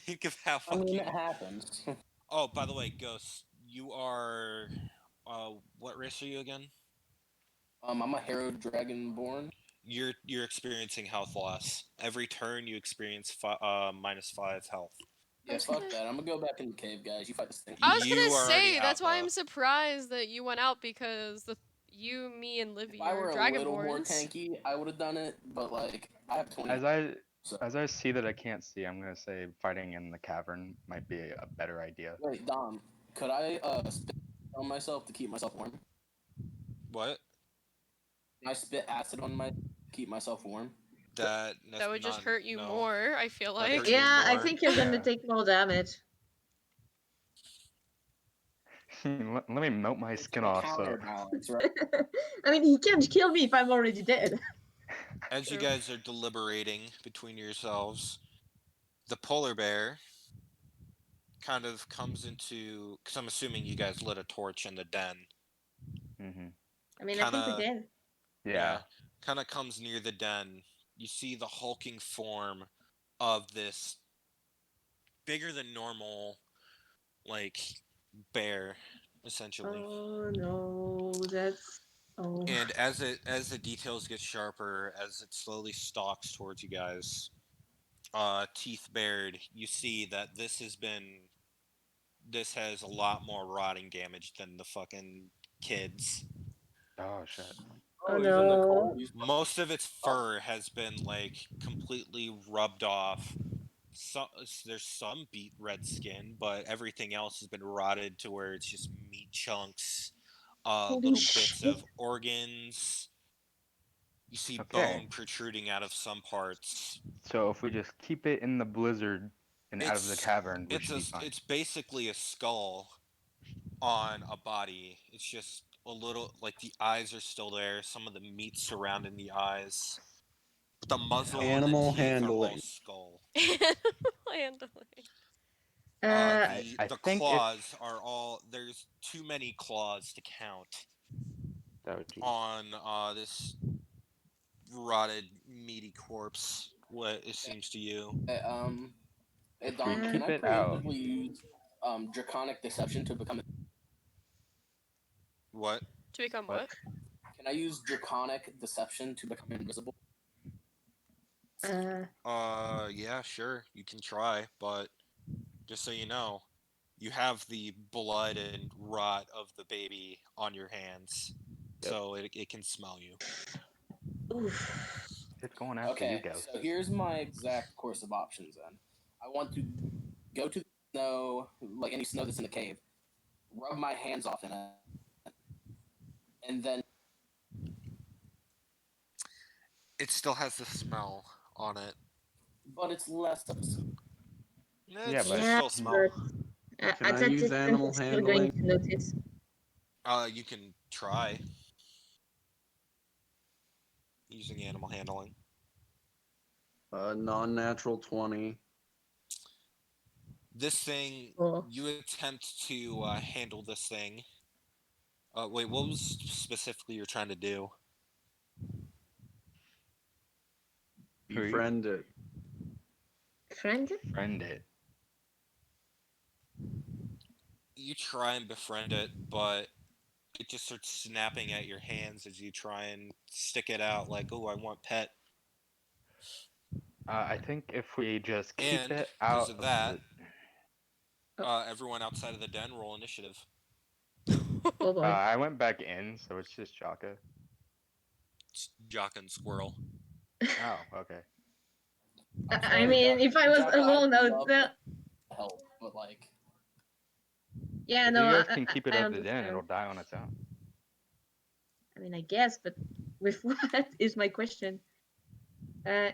Think of how I mean, fucking. it happens. Oh, by the way, Ghost, you are. What race are you again? I'm a hero dragonborn. You're experiencing health loss. Every turn you experience -5 health. Yeah, was fuck gonna- that. I'm gonna go back in the cave, guys. You fight this thing. I was You gonna are already say out, that's why though. I'm surprised that you went out because you, me, and Livy If I were are a little more dragonborns. tanky, I would have done it. But like, I have 20. So As I see that I can't see, I'm gonna say fighting in the cavern might be a better idea. wait, Dom, could I spit on myself to keep myself warm? What? Can I spit acid on my keep myself warm? That would just hurt you no. more. I feel That'd like. hurt you Yeah, I more. think you're gonna Yeah. take more damage. let me melt my It's skin like a off. So counterbalance, right? I mean, he can't kill me if I'm already dead. As you True. guys are deliberating between yourselves, the polar bear kind of comes into. Because I'm assuming you guys lit a torch in the den. hmm I mean, I think we Kinda- did. yeah. Kind of comes near the den. You see the hulking form of this bigger than normal, like, bear, essentially. Oh no, that's oh. And as the details get sharper, as it slowly stalks towards you guys, teeth bared, you see that this has a lot more rotting damage than the fucking kids. Oh shit. Oh, even the no. cold. Most of its fur has been like completely rubbed off. There's some beat red skin, but everything else has been rotted to where it's just meat chunks, Holy little bits shit. of organs. You see Okay. bone protruding out of some parts. So if we just keep it in the blizzard and out of the It's- cavern, we should be fine. It's basically a skull on a body. It's just a little like the eyes are still there. Some of the meat surrounding the eyes, but the muzzle Animal and the teeth are all handling. skull. Handling. The I the think if- claws are all. There's too many claws to count Oh, geez. on this rotted meaty corpse. What it seems to you. Hey, Dom, Keep can I it out. creatively use draconic deception to become? What? To become What? what? Can I use draconic deception to become invisible? Yeah, sure. You can try, but just so you know, you have the blood and rot of the baby on your hands, Yep. so it can smell you. Oof. It's going after you, Okay, Ghost. so here's my exact course of options then. I want to go to the snow, like any snow that's in the cave, rub my hands off in it, and then It still has the smell on it. but it's less of a Yeah, It's but- just Yeah, still smell. At Can I that use distance, animal it's still going to handling? notice. You can try using animal handling. Non-natural 20. This thing, Oh. you attempt to handle this thing. Wait, what was specifically you're trying to do? Who are you? Befriend it. Friend? Friend it. You try and befriend it, but it just starts snapping at your hands as you try and stick it out like, oh, I want pet. I think if we just keep And it because out of of that, the... everyone outside of the den roll initiative. Oh boy. I went back in, so it's just Jaka. It's Jock and Squirrel. Oh, okay. I'm I sorry, mean, if I was Jaka, alone I'd out love there, to help, but like, yeah, If no, you guys can keep it I out of the den, understand. it'll die on its own. I mean, I guess, but with what is my question?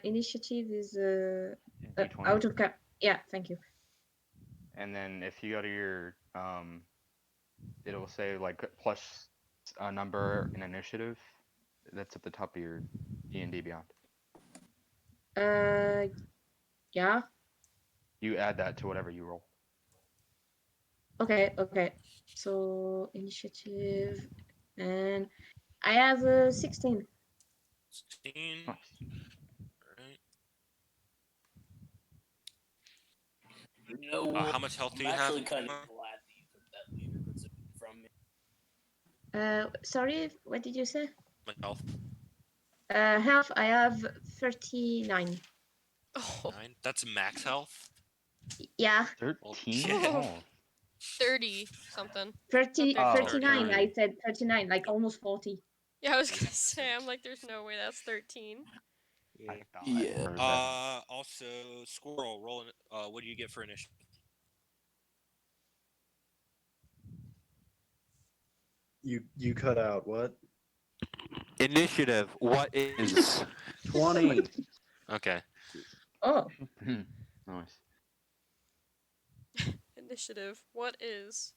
Initiative is D20. out of cap. Yeah, thank you. And then if you go to your it'll say like plus a number in initiative. That's at the top of your D&D Beyond. Yeah. You add that to whatever you roll. Okay, okay. So initiative, and I have 16. 16. Nice. Right. you know what? How much health do I'm you have? actually kind of glad that you took that leader position from me. Sorry, what did you say? My health. Health, I have 39. Oh, 9. That's max health. Yeah, 13? shit. Oh. 30 something. 30, Not Oh, 39. 30. I said 39, like almost 40. Yeah, I was gonna say, I'm like, there's no way that's 13. I thought. Yeah. Or was that- Also, Squirrel, roll. What do you get for initiative? You cut out what? Initiative. What is? 20. Okay. Oh, Nice. Initiative. What is?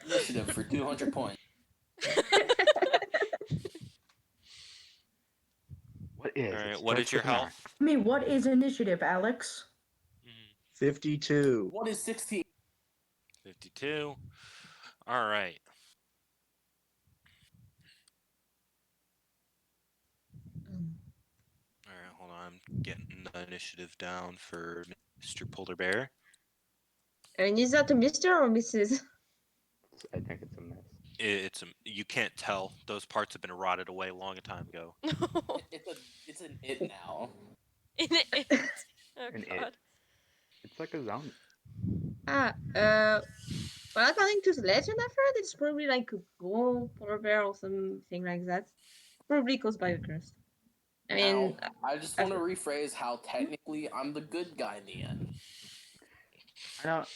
Initiative for 200 points. What is? All It right. What starts is your with an R. health? I mean, what is initiative, Alex? 52. What is 16? 52. All right. All right. Hold on. I'm getting the initiative down for Mr. Polar Bear. and is that a Mr. or Mrs.? I think it's a miss. It's you can't tell. Those parts have been rotted away a long time ago. No. It's an it now. In it. Oh An it. god. It's like a zombie. Well, according to the legend I've heard, it's probably like a bull, polar bear, or something like that. Probably caused by a curse. I mean, Now, I just want to rephrase how technically I'm the good guy in the end. I don't.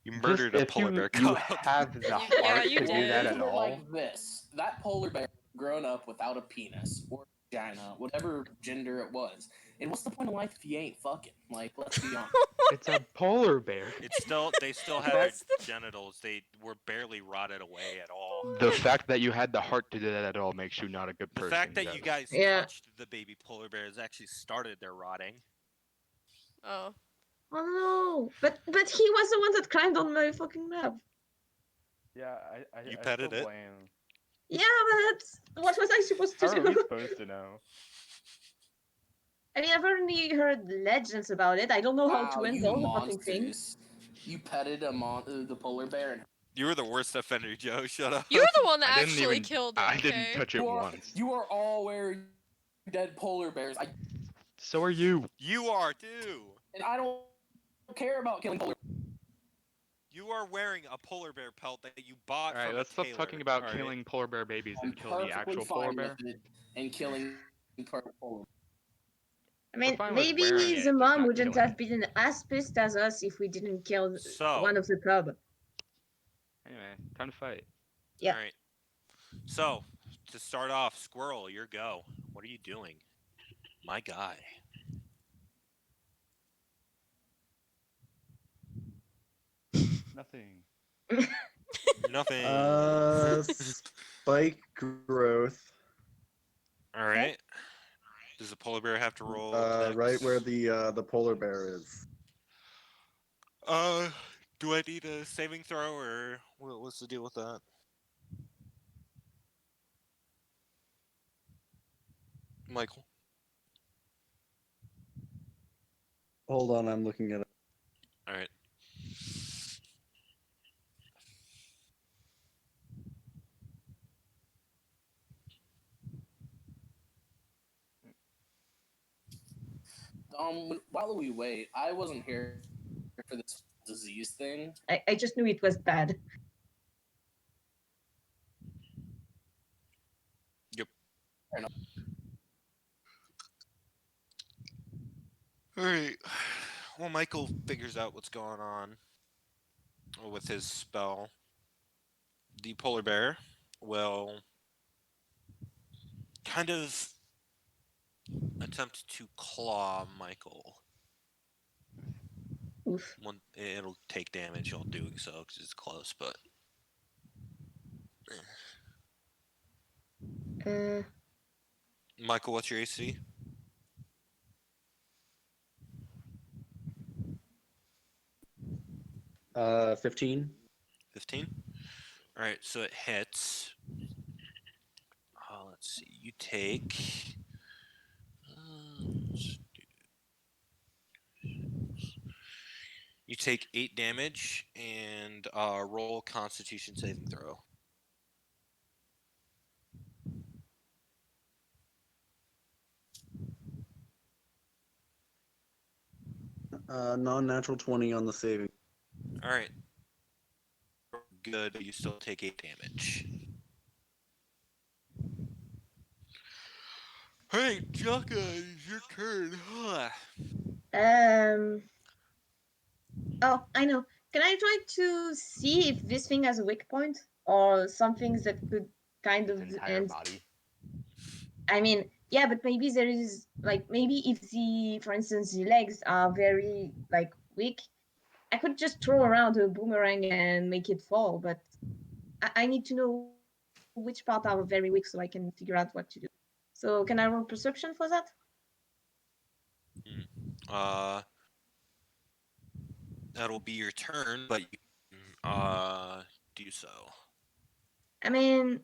You Just murdered a if polar bear you cub. have the Yeah, heart you to do did. that Think at of it all. like this: that polar bear grown up without a penis or vagina, whatever gender it was. And what's the point of life if you ain't fucking? Like, let's be honest. It's a polar bear. It's still they still have their genitals. They were barely rotted away at all. The fact that you had the heart to do that at all makes you not a good The person. fact that you guys Yeah. touched the baby polar bears actually started their rotting. Oh. oh no! But he was the one that climbed on my fucking map. Yeah, You I petted still it? blame. Yeah, but what was I supposed to How are we do? supposed to know? I mean, I've only heard legends about it. I don't know how Wow, to you handle the fucking thing. monsters! You petted the polar bear, and You were the worst offender, Joe. Shut up. You were the one that I didn't actually even- killed it. I didn't okay? touch it once. you are all wearing dead polar bears. So are you. You are too. And I don't care about killing polar. You are wearing a polar bear pelt that you bought All right, from let's a stop tailor, talking about all right? killing polar bear babies I'm and kill the perfectly actual polar fine bear. with it and killing polar. I mean, fine with maybe wearing it, the just mom not wouldn't killing have been as pissed as us if we didn't kill So- one of the cub. Anyway, time to fight. Yeah. All right. So, to start off, Squirrel, your go. What are you doing? My guy. Nothing. Nothing. Spike growth. All right. Does the polar bear have to roll? Right dex? where the polar bear is. Do I need a saving throw or what's the deal with that? Michael. Hold on, I'm looking at it. All right. While we wait, I wasn't here for this disease thing. I just knew it was bad. All right. Well, Michael figures out what's going on with his spell. The polar bear will kind of attempt to claw Michael. Oof. It'll take damage while doing so because it's close, but Michael, what's your AC? Uh, 15. 15. All right, so it hits. Let's see. You take. You take 8 damage and roll Constitution saving throw. Non-natural 20 on the saving. All right. Good, but you still take 8 damage. All right, Jaka, it's your turn. Oh, I know. Can I try to see if this thing has a weak point or some things that could kind Its of entire end? body. I mean, yeah, but maybe there is like maybe if the, for instance, the legs are very like weak, I could just throw around a boomerang and make it fall. But I need to know which part are very weak so I can figure out what to do. So can I roll perception for that? That'll be your turn, but you can, do so. I mean,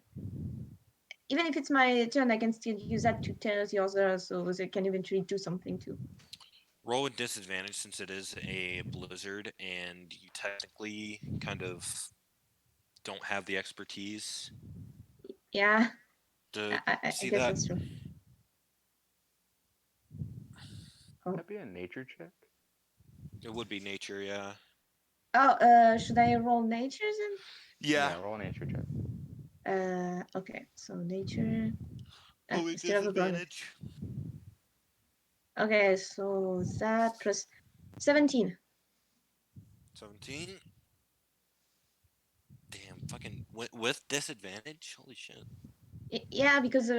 even if it's my turn, I can still use that to tell the others so they can eventually do something too. Roll with disadvantage since it is a blizzard and you technically kind of don't have the expertise Yeah, to I see guess that. that's true. Would that be a nature check? It would be nature, yeah. Oh, should I roll nature Yeah. Roll a nature check. then? Okay, so nature. Roll with Still have a bonus. disadvantage. Okay, so that plus 17. 17. Damn, fucking with disadvantage? Holy shit. Yeah, because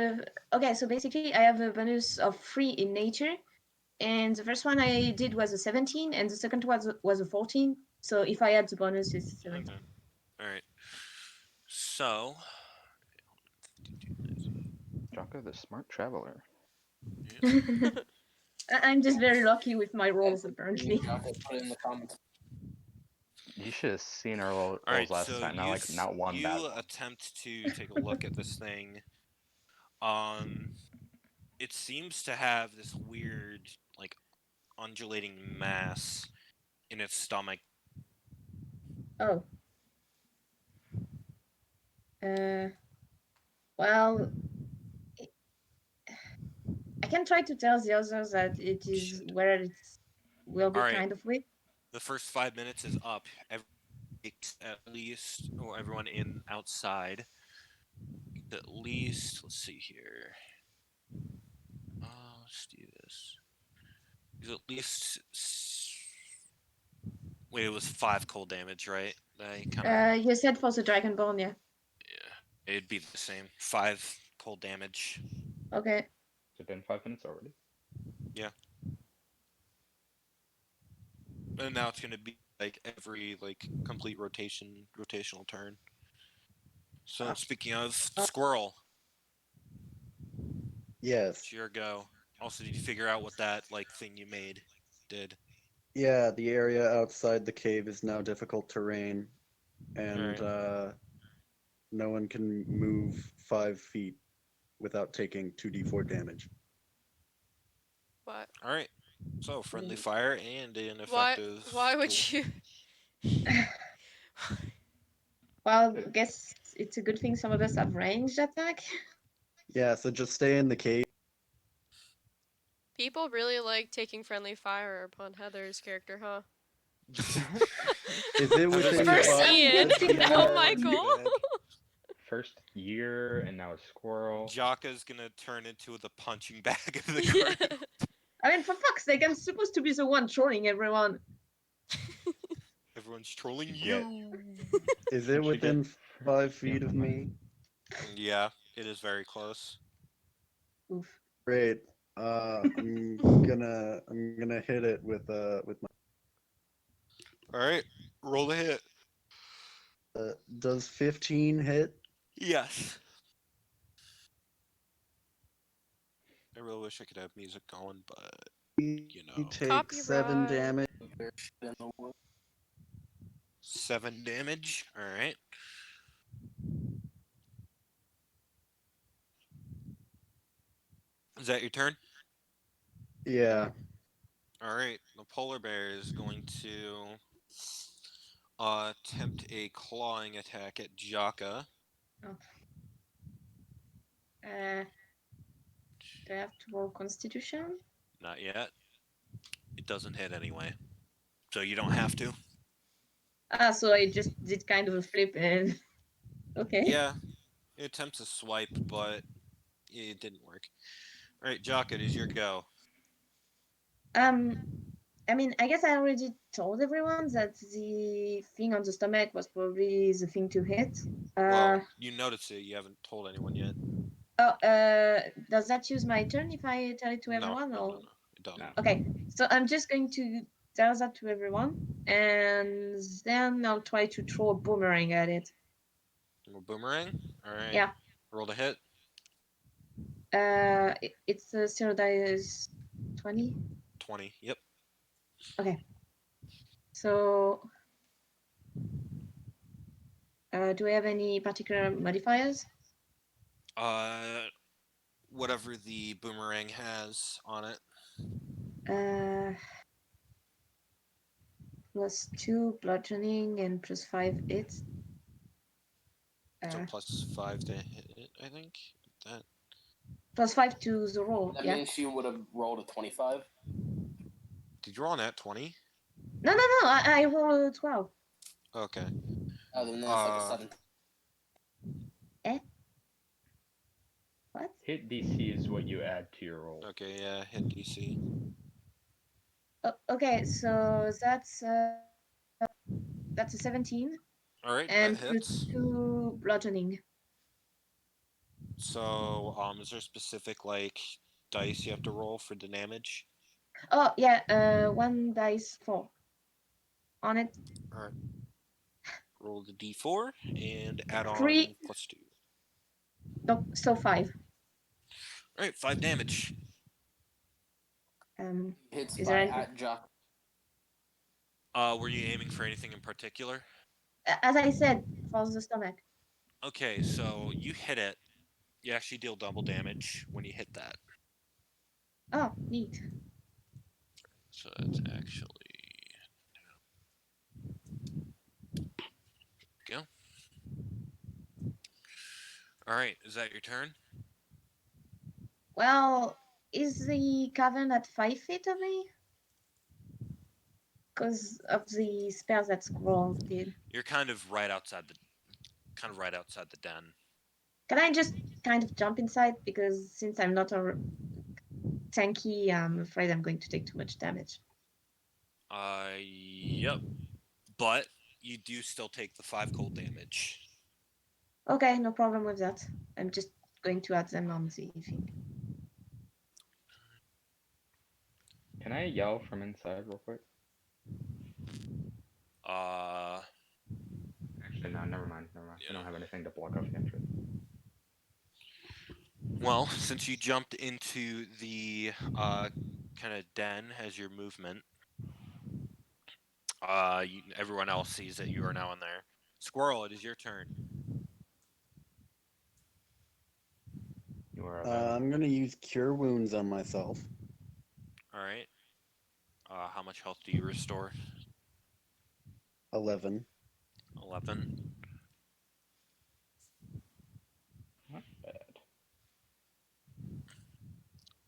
okay, so basically I have a bonus of 3 in nature, and the first one I did was a 17, and the second one was a 14. So if I add the bonus, it's 17. Okay. Alright. So. Jocko the smart traveler. I'm just very lucky with my rolls, apparently. Put it in the comments. You should have seen our rolls Alright, last so time. Not one bad one. attempt to take a look at this thing. It seems to have this weird, like, undulating mass in its stomach. Oh. Well, I can try to tell the others that it is where it will be Alright. kind of weak. The first 5 minutes is up. At least, or everyone in outside. At least, let's see here. Let's do this. At least. Wait, it was 5 cold damage, right? I kind of. You said for the Dragonborn, yeah. Yeah, it'd be the same. 5 cold damage. Okay. Has it been 5 minutes already? Yeah. And now it's gonna be like every complete rotational turn. So speaking of squirrel, Yes. it's your go. Also, did you figure out what that thing you made did? Yeah, the area outside the cave is now difficult terrain, and Alright. no one can move 5 feet without taking 2d4 damage. What? All right. So friendly fire and an Why? effective. Why would tool. you? Well, I guess it's a good thing some of us have ranged attack. Yeah, so just stay in the cave. People really like taking friendly fire upon Heather's character, huh? Is it within First First, Ian, good thing now that- Michael. first year, and now a squirrel. Jaka's gonna turn into the punching bag of the Yeah. group. I mean, for fuck's sake, I'm supposed to be the one trolling everyone. Everyone's trolling Yeah. you. Is it She within did- 5 feet of me? Yeah, it is very close. Oof. Great. I'm gonna hit it with my. All right, roll the hit. Does 15 hit? Yes. I really wish I could have music going, but He know. takes 7 Copyright. damage. There's shit in the wood. 7 damage. All right. Is that your turn? Yeah. All right. The polar bear is going to attempt a clawing attack at Jaka. Do I have to roll Constitution? Not yet. It doesn't hit anyway, so you don't have to. Ah, so I just did kind of a flip and. Okay. Yeah, it attempts a swipe, but it didn't work. All right, Jaka, it is your go. I mean, I guess I already told everyone that the thing on the stomach was probably the thing to hit. Well, you noticed it. You haven't told anyone yet. Does that use my turn if I tell it to No, everyone? no, or... no, no. It doesn't. No. Okay, so I'm just going to tell that to everyone, and then I'll try to throw a boomerang at it. A boomerang. All right. Yeah. Roll to hit. It's a 0 dice 20. 20. Yep. So, do we have any particular modifiers? Whatever the boomerang has on it. +2 bludgeoning and +5 hits. So +5 to hit it, I think. That. +5 to the roll. That Yeah. means she would have rolled a 25. Did you roll on that 20? No. I roll a 12. Okay. Other than that, it's like a 7. What? Hit DC is what you add to your roll. Okay, yeah, hit DC. Okay, so that's a 17 Alright, and that hits. +2 bludgeoning. So, is there specific, like, dice you have to roll for the damage? Oh yeah, 1 dice 4 on it. Alright. Roll the d4 and add on 3. +2. No, so 5. Alright, 5 damage. Hits Is by there anything? at Jock. Were you aiming for anything in particular? As I said, for the stomach. Okay, so you hit it. You actually deal double damage when you hit that. Oh, neat. So that's actually go. All right, is that your turn? Well, is the cavern at 5 feet of me? Because of the spell that Scroll did. You're kind of right outside the den. Can I just kind of jump inside? Because since I'm not a tanky, I'm afraid I'm going to take too much damage. Yep. But you do still take the 5 cold damage. Okay, no problem with that. I'm just going to add them on the thing. Can I yell from inside real quick? Actually, no, never mind. I don't have anything to block off the entrance. Well, since you jumped into the kind of den as your movement, everyone else sees that you are now in there. Squirrel, it is your turn. You are I'm gonna use Cure Wounds on myself. All right. How much health do you restore? 11. 11. not bad.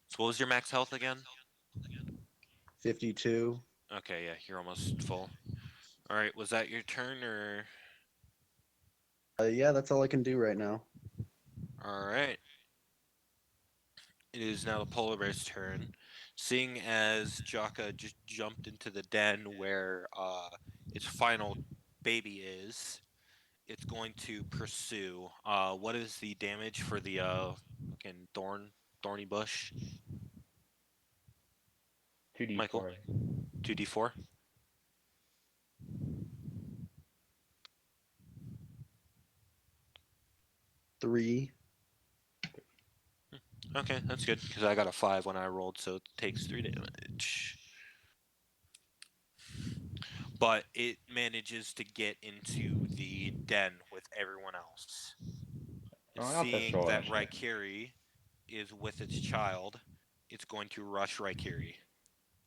So what was your max health again? 52. Okay, yeah, you're almost full. All right, was that your turn or? Yeah, that's all I can do right now. All right. It is now the polar bear's turn. Seeing as Jaka just jumped into the den where its final baby is, it's going to pursue. What is the damage for the fucking thorny bush? 2d4. Michael? 2d4. 3. Okay, that's good because I got a 5 when I rolled, so it takes 3 damage. But it manages to get into the den with everyone else. And Oh, I'll just seeing roll that initiative. Raikiri is with its child, it's going to rush Raikiri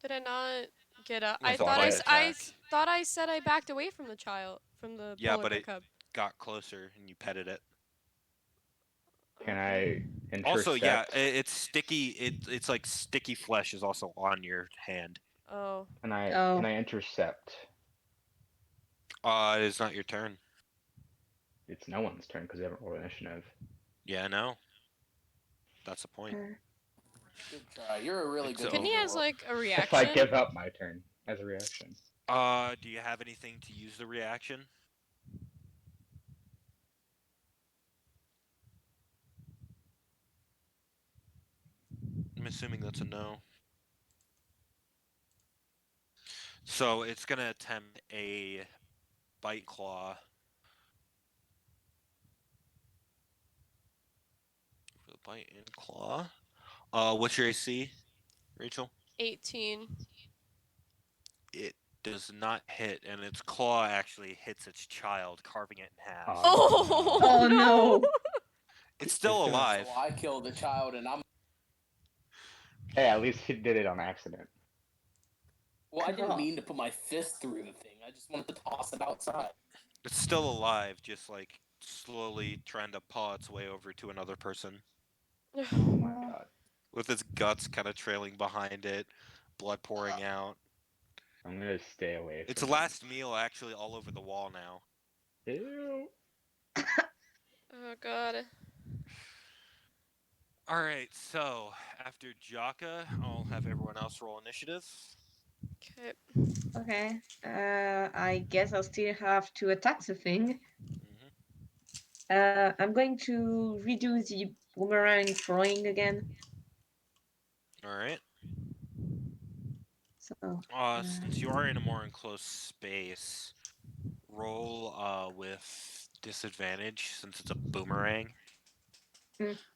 Did I not get up? with I a thought bite attack. thought I said I backed away from the child, from the Yeah, polar but bear it cub. got closer and you petted it. Can Okay. I intercept? Also, yeah, it's sticky. It's like sticky flesh is also on your hand. Oh. Can I Oh. intercept? It's not your turn. It's no one's turn because they haven't rolled initiative. Yeah, no. That's the point. Good try. You're a really Think good so. Can he leader, has Ro- like a If I reaction? give up my turn as a reaction. Do you have anything to use the reaction? I'm assuming that's a no. So it's gonna attempt a bite claw. For the bite and claw. What's your AC, Rachel? 18. It does not hit, and its claw actually hits its child, carving it in half. Oh, Oh, no. It's still It's gonna- alive. So I killed the child, and I'm. Hey, at least he did it on accident. Well, I didn't God. mean to put my fist through the thing. I just wanted to toss it outside. It's still alive, just like slowly trying to paw its way over to another person, Oh my god. with its guts kind of trailing behind it, blood pouring out. I'm gonna stay away from Its it. last meal actually all over the wall now. Ew. Oh god. All right, so after Jaka, I'll have everyone else roll initiative. Okay. Okay. I guess I'll still have to attack the thing. Hmm. I'm going to redo the boomerang throwing again. All right. So, Since you are in a more enclosed space, roll with disadvantage since it's a boomerang.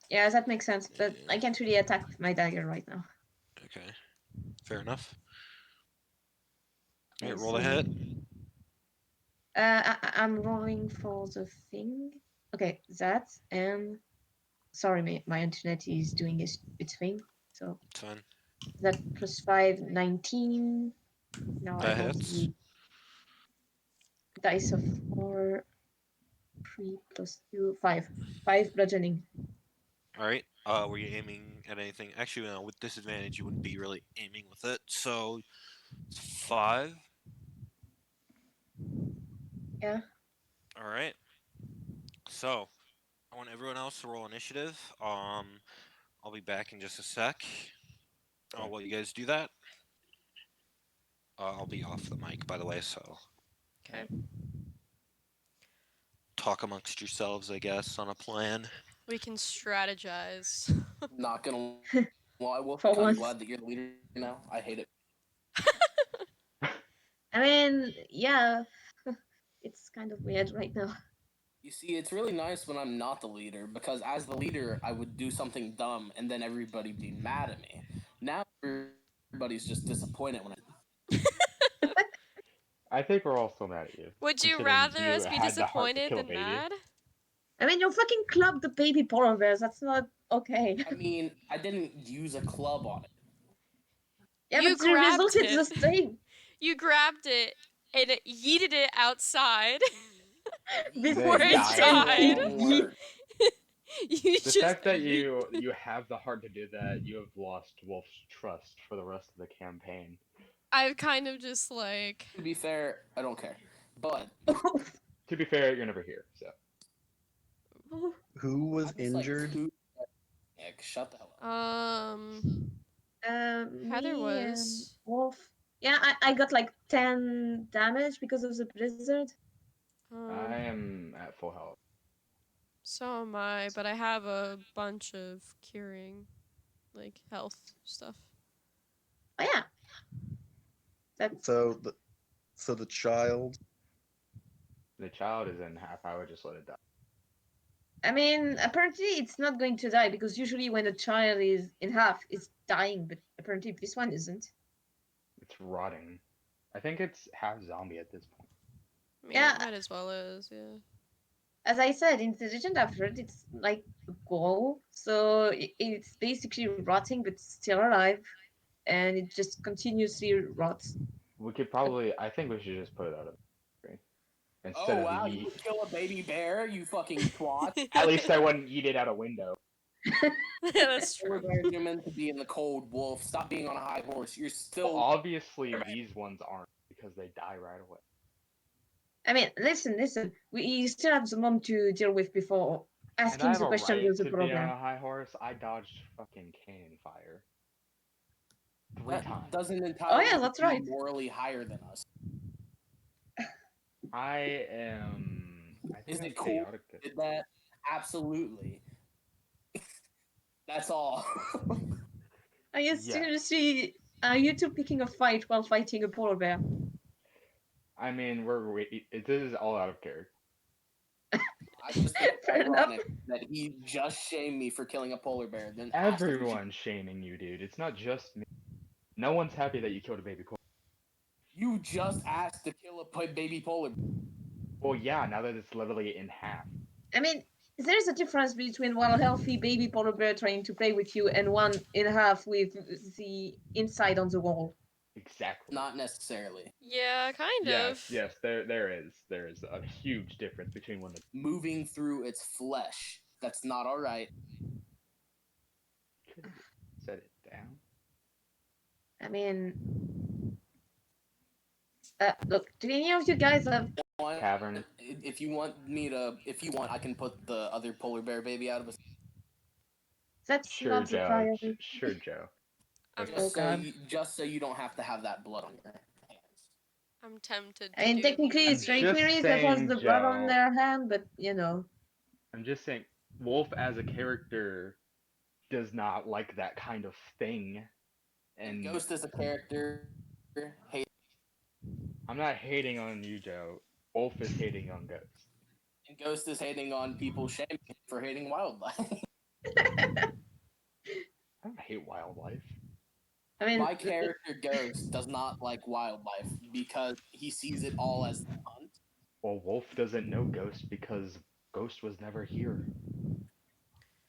yeah, that makes sense. But I Yeah. can't really attack with my dagger right now. Okay, fair enough. Okay, Alright, roll a so- hit. I'm rolling for the thing. Okay, that and sorry, my internet is doing its thing. So It's fine. that plus 5, 19. Now I That roll hits. the dice of 4, 3 plus 2, 5. 5 bludgeoning. Alright. Were you aiming at anything? Actually, no, with disadvantage, you wouldn't be really aiming with it. So, it's 5. Yeah. Alright. So, I want everyone else to roll initiative. I'll be back in just a sec. I'll let you guys do that. I'll be off the mic, by the way, so Okay. talk amongst yourselves, I guess, on a plan. We can strategize. Not gonna lie, Wolf. For I'm once. glad that you're the leader now. I hate it. I mean, yeah. It's kind of weird right now. You see, it's really nice when I'm not the leader because as the leader, I would do something dumb and then everybody'd be mad at me. Now everybody's just disappointed when I. I think we're all still mad at you. Would you considering rather you us be had the heart to disappointed kill than baby. mad? I mean, you fucking clubbed the baby polar bears. That's not okay. I mean, I didn't use a club on it. Yeah, You but the result grabbed is the it. same. You grabbed it and it yeeted it outside. Before Yeet it is the died. wrong word. You The just fact that yeet- you have the heart to do that, you have lost Wolf's trust for the rest of the campaign. I've kind of just like To be fair, I don't care. But To be fair, you're never here, so. Who was I'm just like, injured? Nick, shut the hell up. Heather Me and was. Wolf. Yeah, I got like 10 damage because of the blizzard. I am at full health. So am I, but I have a bunch of curing, like health stuff. Oh yeah. That's So the child. The child is in half. I would just let it die. I mean, apparently it's not going to die because usually when a child is in half, it's dying, but apparently this one isn't. It's rotting. I think it's half zombie at this point. I mean, Yeah. it might as well is, yeah. As I said, in the Legend Afterward, it's like a ghoul, so it's basically rotting but still alive, and it just continuously rots. We could probably. I think we should just put it out of the instead Oh of wow, eat. you would kill a baby bear, you fucking twat. At least I wouldn't eat it out a window. That's Polar true. bears are meant to be in the cold, Wolf. Stop being on a high horse. You're Well, still. obviously these ones aren't because they die right away. I mean, listen. We still have the mom to deal with before And asking I have the a question right with the to be on program. a high horse. I dodged fucking cannon fire 3 That times. doesn't entitle Oh, yeah, you that's to be right. morally higher than us. I am. I think Is I'm it cool? chaotic. Did that? Absolutely. That's all. Are you Yes. seriously? Are you two picking a fight while fighting a polar bear? I mean, this is all out of character. I just think it's Fair enough. ironic that he just shamed me for killing a polar bear. Then asked me- Everyone's shaming you, dude. It's not just me. No one's happy that you killed a baby polar. You just asked to kill a baby polar bear. Well, yeah. Now that it's literally in half. I mean, there's a difference between one healthy baby polar bear trying to play with you and one in half with the inside on the wall. Exactly. Not necessarily. Yeah, kind Yes, of. yes. There is a huge difference between when the Moving through its flesh. That's not alright. set it down. I mean, look, do any of you guys have? Cavern. If you want, I can put the other polar bear baby out of a. That's Sure, not the Joe. priority. Sure, Joe. I'm, Oh, God. Just so you don't have to have that blood on your hands. I'm tempted to I mean, do technically, it's I'm very just clear that has saying, the blood on Joe. their hand, but you know. I'm just saying, Wolf as a character does not like that kind of thing. And Ghost as a character. Hey, I'm not hating on you, Joe. Wolf is hating on Ghost. and Ghost is hating on people shaming him for hating wildlife. I don't hate wildlife. I mean, My character Ghost does not like wildlife because he sees it all as the hunt. Well, Wolf doesn't know Ghost because Ghost was never here.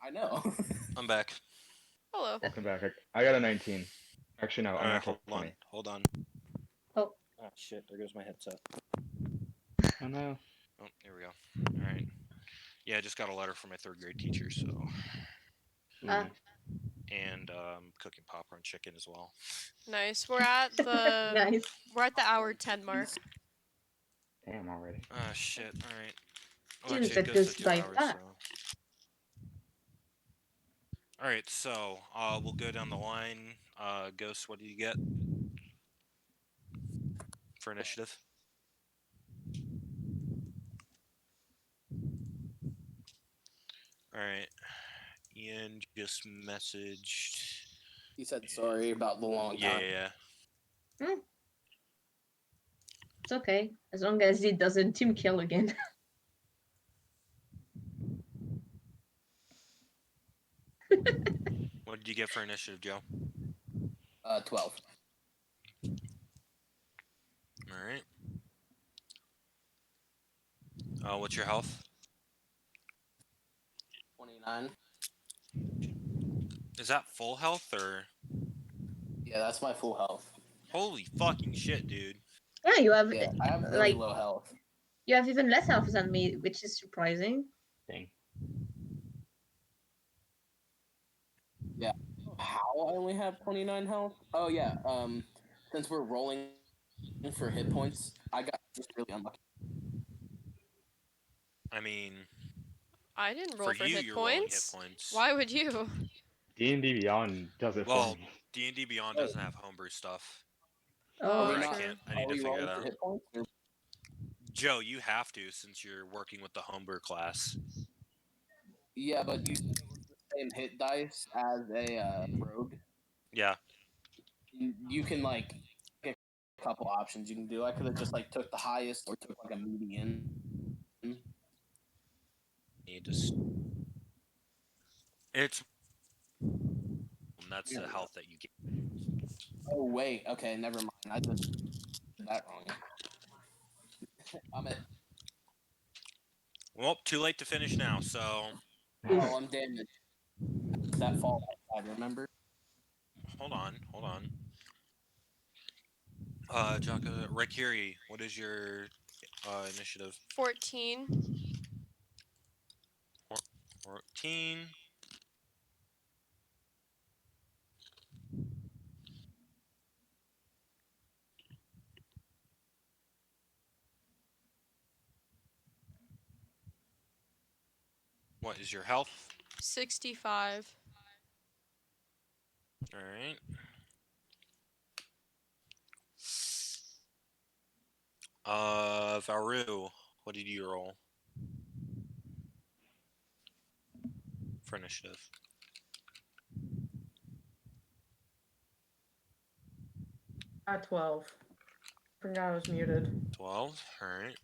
I know. I'm back. Hello. Welcome back. I got a 19. Actually, no, I'm Alright, not hold 20. on. Hold on. Oh. Oh shit, there goes my headset. Oh no. Oh, there we go. Alright. Yeah, I just got a letter from my 3rd grade teacher, so Ah. and cooking popcorn chicken as well. Nice. We're at the nice. we're at the hour 10 mark. Damn already. Ah shit, alright. Didn't actually, that it goes goes to 2 by hours, fast. so. Alright, so we'll go down the line. Ghost, what do you get for initiative? Alright. Ian just messaged. He said sorry about the long Yeah, time. yeah. It's okay, as long as it doesn't team kill again. What did you get for initiative, Joe? 12. Alright. What's your health? 29. Is that full health or? Yeah, that's my full health. Holy fucking shit, dude. Yeah, you have Yeah, I have really like low health. you have even less health than me, which is surprising. Dang. How I only have 29 health? Oh yeah, since we're rolling for hit points, I got just really unlucky. I mean, I didn't roll for for you, hit you're rolling hit points. points. Why would you? D&D Beyond does it Well, for me. D&D Beyond Oh. doesn't have homebrew stuff. Oh, Are we Or I not- true. can't. I Are need to we figure rolling that for out. hit points? Or... Joe, you have to since you're working with the homebrew class. Yeah, but you still use the same hit dice as a rogue. Yeah. You can like pick a couple options you can do. I could have just like took the highest or took like a median. Need to. It's. That's the health that you get. Oh wait, okay, never mind. I just did that wrong. I'm at Well, too late to finish now. So oh, I'm damaged. That fall outside, remember? hold on. Jaka, Raikiri, what is your initiative? 14. 14. What is your health? 65. All right. Varu, what did you roll for initiative? At 12. Forgot I was muted. 12. All right.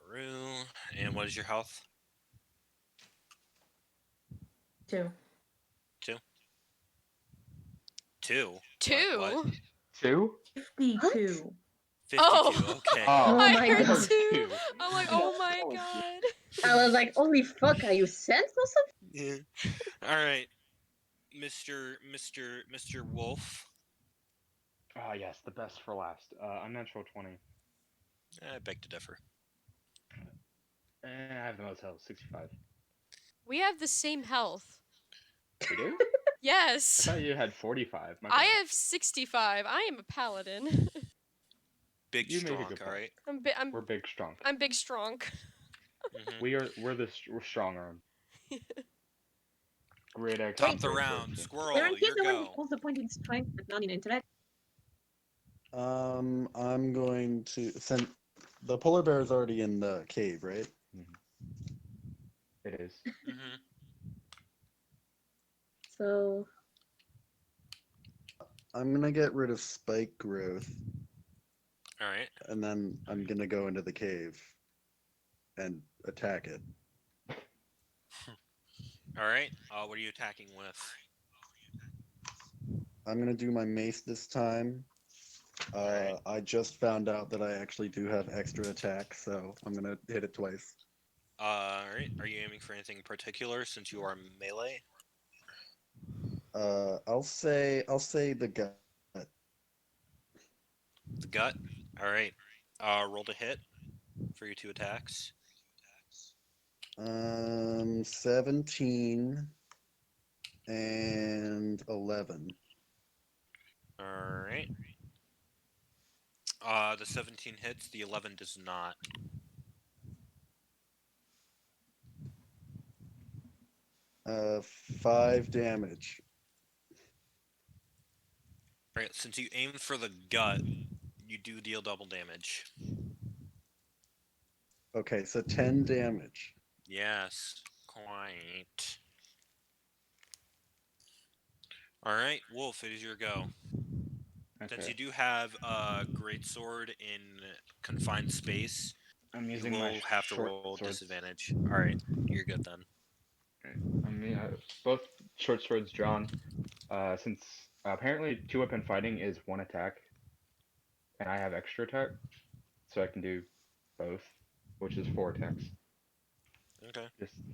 Varu, and what is your health? 2. 2. 2. What? 2? 52. 52. Oh. Okay. Oh, I my heard God. 2. I'm like, oh my Oh, god. I was like, holy fuck, are you sent or something? Yeah. All right, Mr. Wolf. Oh, yes, the best for last. Unnatural 20. I beg to differ. I have the most health, 65. We have the same health. You do? I Yes. thought you had 45. My I bad. have 65. I am a paladin. Big You make a strong, good all point. right? We're big, strong. I'm big strong. Mhm. We're strong arm. Great X. Top the round, Aaron, Squirrel. he's Your the one who go. holds the point in strength, but not in intellect. I'm going to send the polar bear is already in the cave, right? It is. Mhm. So I'm gonna get rid of spike growth, All right. and then I'm gonna go into the cave and attack it. All right. What are you attacking with? I'm gonna do my mace this time. Alright. I just found out that I actually do have extra attack, so I'm gonna hit it twice. All right. Are you aiming for anything in particular since you are melee? I'll say the gut. The gut. All right. Roll to hit for your 2 attacks. 17 and 11. All right. The 17 hits. The 11 does not. Uh, 5 damage. All right. Since you aimed for the gut, you do deal double damage. Okay, so 10 damage. Yes. Quite. All right, Wolf. It is your go. Since you Okay. do have a greatsword in confined space, I'm you using will my have to short roll swords. disadvantage. All right, you're good then. I mean, both short swords drawn. Since apparently 2-weapon fighting is 1 attack, and I have extra attack, so I can do both, which is 4 attacks. Okay.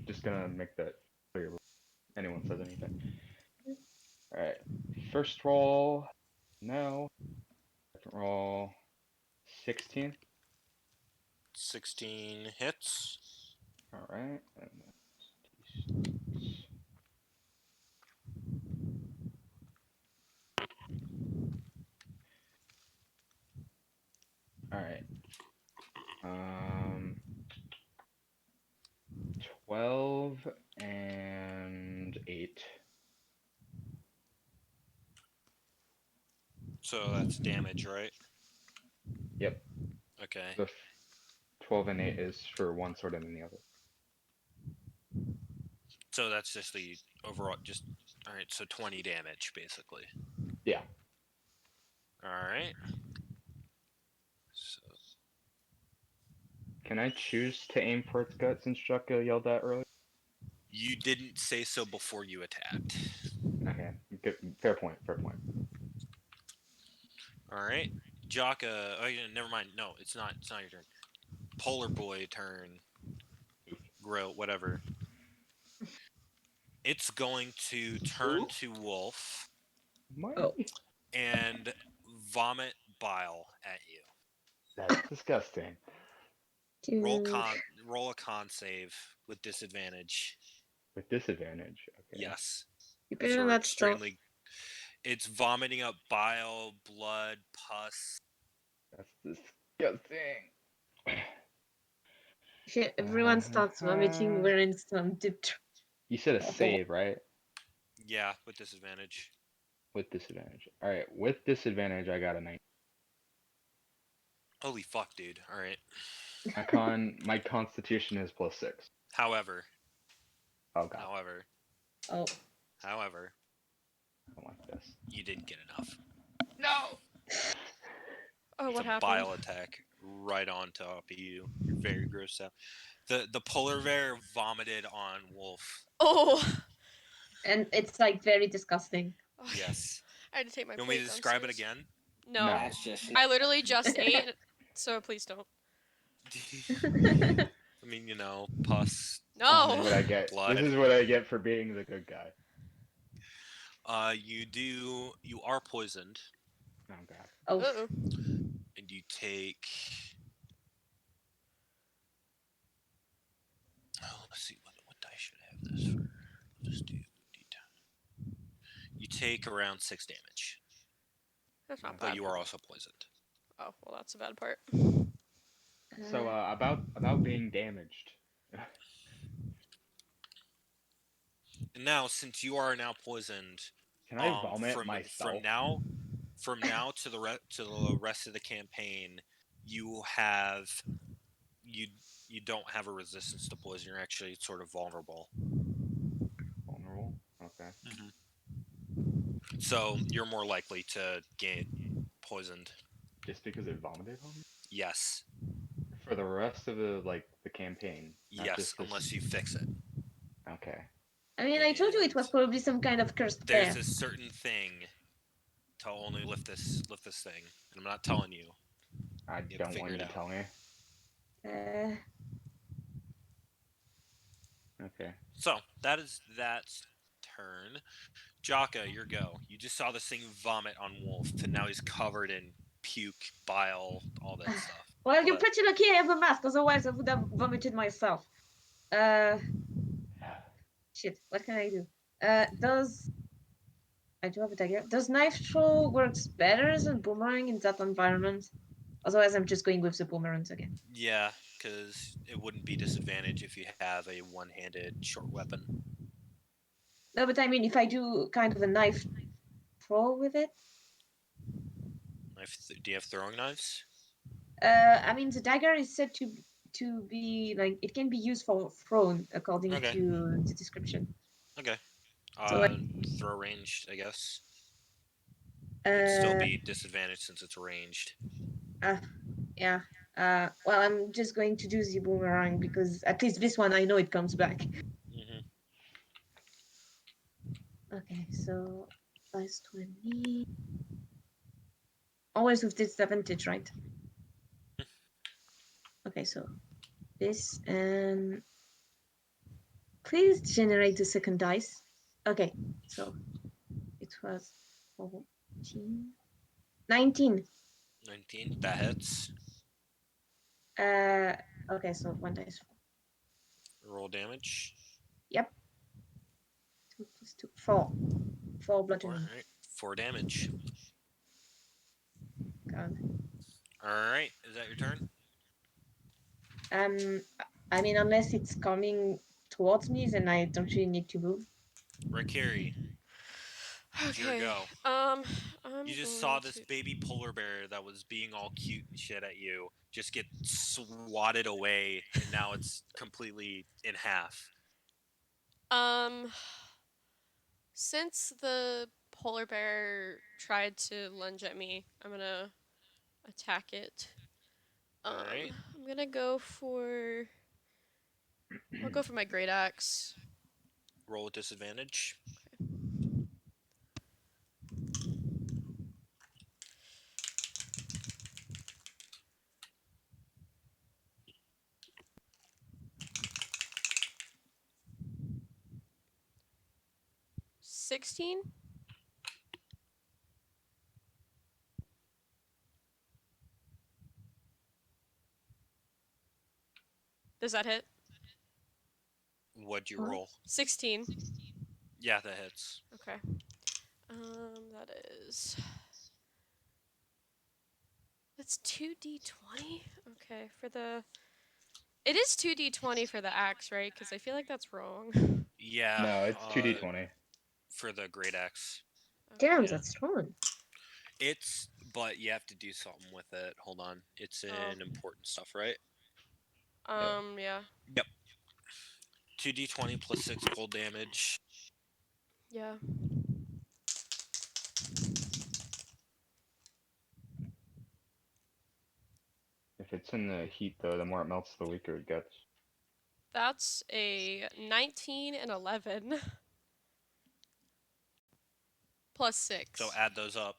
Just gonna make that clear before anyone says anything. All right, first roll, no. Second roll, 16. 16 hits. All right, and All right. 12 and 8. So that's damage, right? Yep. Okay. The 12 and 8 is for one sword and then the other. So that's just the overall. Just all right. So 20 damage, basically. Yeah. All right. So Can I choose to aim for its gut since Jocko yelled that earlier? you didn't say so before you attacked. Okay. Good. Fair point. Fair point. All right. Jocka. Oh, yeah, never mind. No, it's not. It's not your turn. Polar Boy turn. Grill. Whatever. It's going to turn to Wolf Oh. and vomit bile at you. That's disgusting. Roll Dude. roll a con save with disadvantage. With disadvantage. Okay. Yes. You 'Cause better you're not stop. extremely. It's vomiting up bile, blood, pus. That's disgusting. If everyone starts vomiting, we're in some deep trouble. You said a save, right? Yeah, with disadvantage. With disadvantage. All right. With disadvantage, I got a 9. Holy fuck, dude. All right. My constitution is +6. However, Oh god. Oh. however, I don't like this. you didn't get enough. No. Oh, It's what a happened? bile attack right on top of you. You're very grossed out. The polar bear vomited on Wolf. Oh. And it's like very disgusting. Okay. Yes. I had to take my You want me plate to describe it downstairs. again? No. No. That's just I literally just ate, so please don't. I mean, you know, pus. This is No. what I get. Blood. This is what I get for being the good guy. You are poisoned, Oh god. Oh. Uh-oh. and you take. Oh, let's see what die should I have this for. I'll just do D10. You take around 6 damage, That's not but bad. you are also poisoned. Oh, well, that's a bad part. So about being damaged. And now, since you are now poisoned, Can I vomit from myself? from now to the rest of the campaign, you don't have a resistance to poison. You're actually sort of vulnerable. Vulnerable. Okay. So you're more likely to get poisoned. Just because it vomited on me? Yes. For the rest of the campaign. not Yes, just this- unless you fix it. Okay. I mean, I told you it was probably some kind of cursed There's bear. a certain thing to only lift this thing, and I'm not telling you. I You have to don't figure want you it to out. tell me. Okay. So that is that turn. Jocka, your go. You just saw this thing vomit on Wolf, and now he's covered in puke, bile, all that stuff. Well, All you're that- pretty lucky I have a mask, otherwise I would have vomited myself. Shit, what can I do? I do have a dagger. Does knife throw works better than boomerang in that environment? Otherwise, I'm just going with the boomerangs again. Yeah, because it wouldn't be disadvantage if you have a one-handed short weapon. No, but I mean, if I do kind of a knife throw with it, Do you have throwing knives? I mean, the dagger is said to be like it can be used for thrown according Okay. to the description. Okay. So, like- Throw ranged, I guess. It'd still Uh, be disadvantage since it's ranged. yeah. Well, I'm just going to do the boomerang because at least this one I know it comes back. hmm Okay, so plus 20. Always with disadvantage, right? Okay, so this and please generate the second dice. Okay, so it was 14. 19. 19. That hits. Okay, so one dice. Roll damage. Yep. 2 plus 2. 4. 4 All bludgeoning. right, 4 damage. God. All right, is that your turn? I mean, unless it's coming towards me, then I don't really need to move. Rakiri, it's your Okay. go. I'm You just going saw this to- baby polar bear that was being all cute and shit at you just get swatted away, and now it's completely in half. Since the polar bear tried to lunge at me, I'm gonna attack it. Alright. I'm gonna go for. I'll go for my great axe. Roll with disadvantage. $16. Does that hit? What'd you What? roll? 16. Yeah, that hits. Okay. That is. That's 2d20? Okay, for the. It is 2d20 for the axe, right? Because I feel like that's wrong. Yeah. No, it's 2d20. For the great axe. Damn, Yeah. that's strong. It's, but you have to do something with it. Hold on. It's in Oh. important stuff, right? Yeah. 2d20 plus 6 cold damage. Yeah. If it's in the heat, though, the more it melts, the weaker it gets. That's a 19 and 11. Plus 6. So add those up.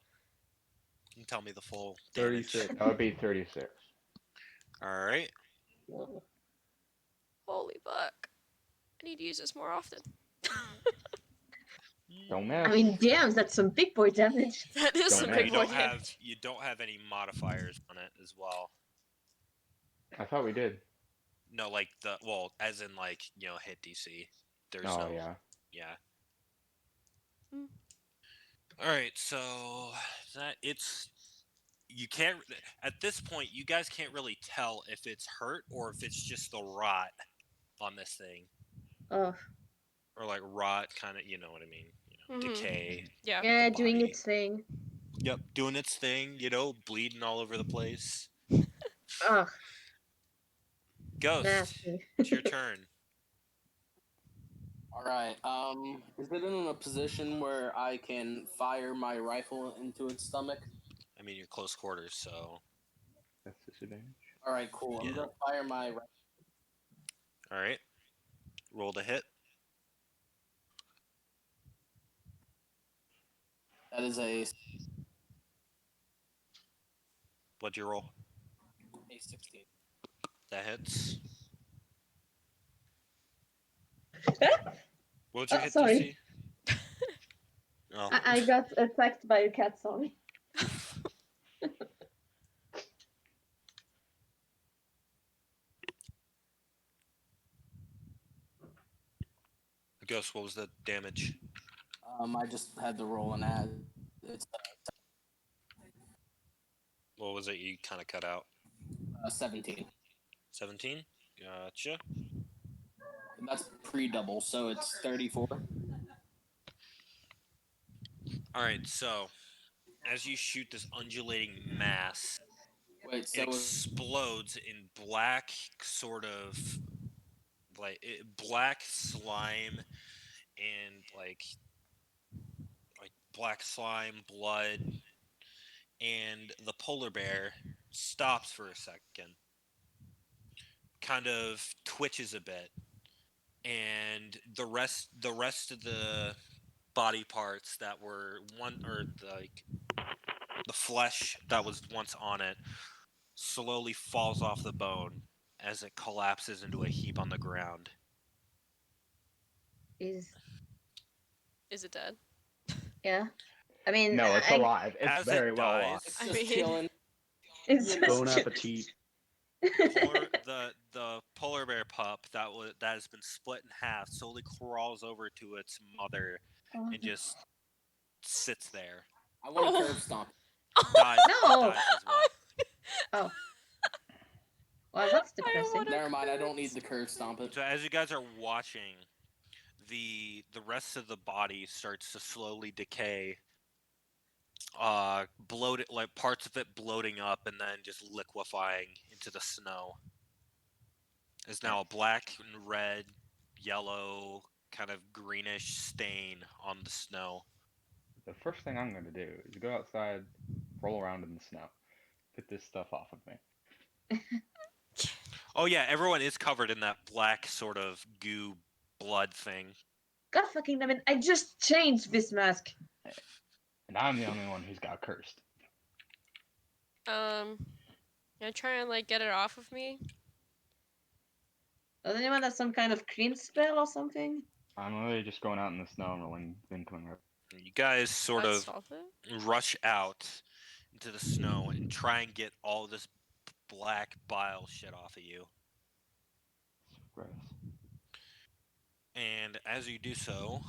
And tell me the full damage. 36. That would be 36. Alright. Whoa. Holy fuck. I need to use this more often. Don't I miss. mean, damn, that's some big boy damage. That is Don't some matter. big You boy don't have damage. you don't have any modifiers on it as well. I thought we did. No, like as in like, hit DC. There's Oh, no yeah. yeah. Hmm. All right, so you can't at this point you guys can't really tell if it's hurt or if it's just the rot on this thing, Oh, or like rot, kind of, you know what I mean, Mhm. decay. Yeah. yeah, the doing body. its thing. Yep, doing its thing, bleeding all over the place. Ugh, Ghost, nasty. it's your turn. Alright, is it in a position where I can fire my rifle into its stomach? I mean, you're close quarters, so That's disadvantage. Alright, cool. Yeah. I'm gonna fire my rifle. all right. Roll to hit. That is a What'd you roll? 16. That hits. What'd you hit, sorry. DC? Oh. I got attacked by a cat, sorry. Ghost, what was the damage? I just had to roll an ad. It's What was it you kind of cut out? 17. 17? Gotcha. That's pre-double, so it's 34. Alright, so as you shoot this undulating mass, Wait, it so explodes in black, sort of black slime and like black slime, blood, and the polar bear stops for a second, kind of twitches a bit, and the rest of the body parts that were the flesh that was once on it slowly falls off the bone as it collapses into a heap on the ground. Is Is it dead? yeah. I mean, No, it's alive. It's As very it well dies, alive. it's I just mean- killing. It's you just Bon appetit. The polar bear pup that has been split in half slowly crawls over to its mother and just sits there. I want Oh. to curb stomp. Dies, No. dies as well. Oh. Well, that's I don't depressing. wanna Never mind, I don't curb need the curb stomp it. So as you guys are watching, the rest of the body starts to slowly decay. Bloated, like parts of it bloating up and then just liquefying into the snow. Is now a black and red, yellow, kind of greenish stain on the snow. The first thing I'm gonna do is go outside, roll around in the snow, get this stuff off of me. Oh yeah, everyone is covered in that black sort of goo blood thing. God fucking damn it! I just changed this mask. And I'm the only one who's got cursed. Can I try and like get it off of me? Does anyone have some kind of cream spell or something? I'm literally just going out in the snow and rolling, then coming right. You guys sort That of solve it? rush out into the snow and try and get all this black bile shit off of you. Gross. And as you do so,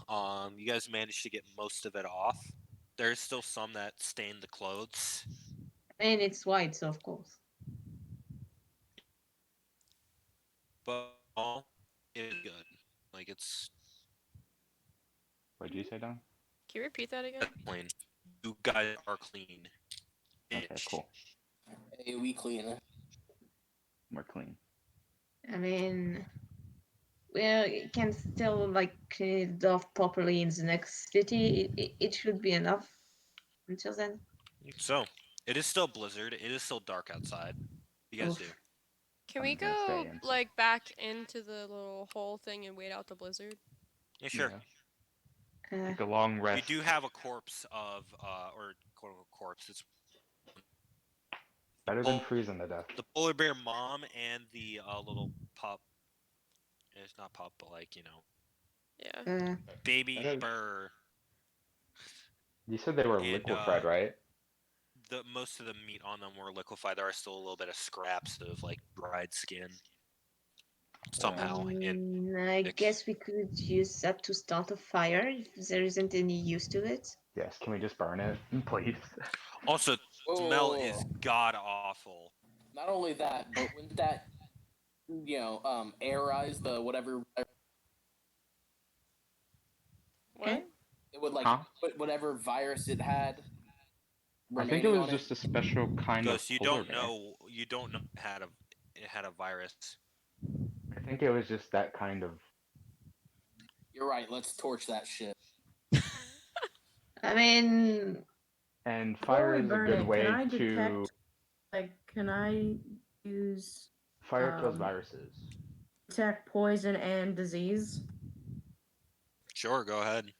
you guys manage to get most of it off. There's still some that stain the clothes. And it's white, so of course. But all is good. Like it's What did you say, Don? Can you repeat that again? clean. You guys are clean. Okay, Bitch. cool. Hey, we clean. We're clean. I mean, well, it can still like clean it off properly in the next city. It should be enough until then. So, it is still blizzard. It is still dark outside. You guys Oof. do. Can I'm we gonna stay go in. like back into the little hole thing and wait out the blizzard? Yeah, sure. Yeah. Take a long You rest. do have a corpse of, or quote unquote corpse. It's Better than freezing to death. the polar bear mom and the little pup. It's not pup, but like, you know, Yeah. baby That is- burr. You said they were And, liquefied, right? The most of the meat on them were liquefied. There are still a little bit of scraps of like dried skin. Somehow. And I guess we could use that to start a fire if there isn't any use to it. Yes. Can we just burn it, please? also, smell Whoa. is god awful. Not only that, but wouldn't that, airize the whatever, What? it would like Huh? put whatever virus it had. I think it remaining was on just a special kind Ghost, of you polar don't bear. know. You don't know it had a virus. I think it was just that kind of. You're right. Let's torch that shit. I mean, And Before fire we is a burn good it, way can I to. detect, like, can I use Fire kills um, viruses. detect poison and disease? Sure, go ahead.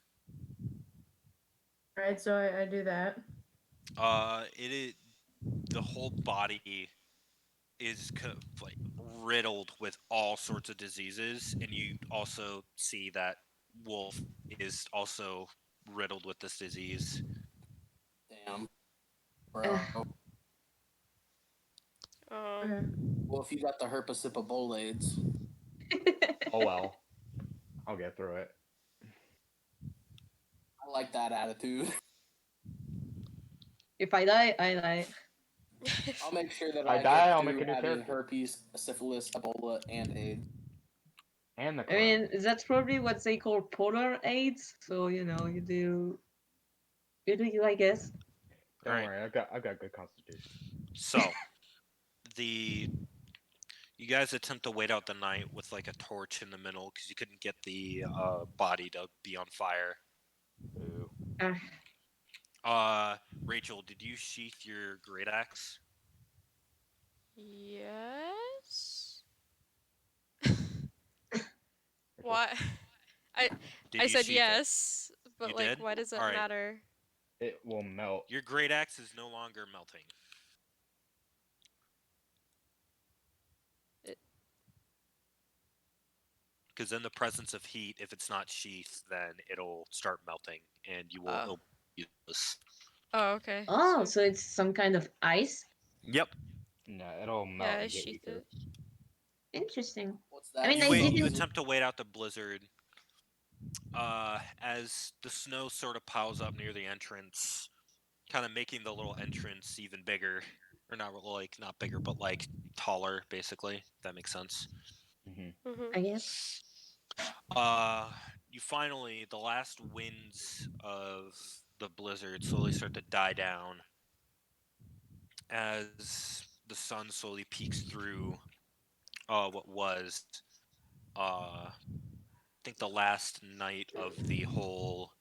Alright, so I do that. It is the whole body is like riddled with all sorts of diseases, and you also see that Wolf is also riddled with this disease. Damn. Bro. Okay. Well, if you got the herpesipabole AIDS, Oh well. I'll get through it. I like that attitude. if I die, I die. I'll make sure that I I die, get I'll through make a new having character. herpes, syphilis, Ebola, and AIDS. And the I mean, crown. that's probably what they call polar AIDS. So you know, you do you, I guess. Don't Alright. worry, I've got good constitution. So, you guys attempt to wait out the night with like a torch in the middle because you couldn't get the body to be on fire. Ooh. Rachel, did you sheath your great axe? Yes. Rachel, What? Did I you said sheath it? yes, but You like, did? why does that Alright. matter? It will melt. Your great axe is no longer melting. Because in the presence of heat, if it's not sheathed, then it'll start melting, and you will Oh. it'll be useless. Oh, okay. Oh, so it's some kind of ice. Yep. No, it'll melt Yeah, I and get sheathed weaker. it. Interesting. What's that? I mean, I You didn't. attempt to wait out the blizzard. As the snow sort of piles up near the entrance, kind of making the little entrance even bigger, or not bigger, but like taller, basically. If that makes sense. Mm-hmm. I guess. You finally, the last winds of the blizzard slowly start to die down as the sun slowly peeks through what was I think the last night of the whole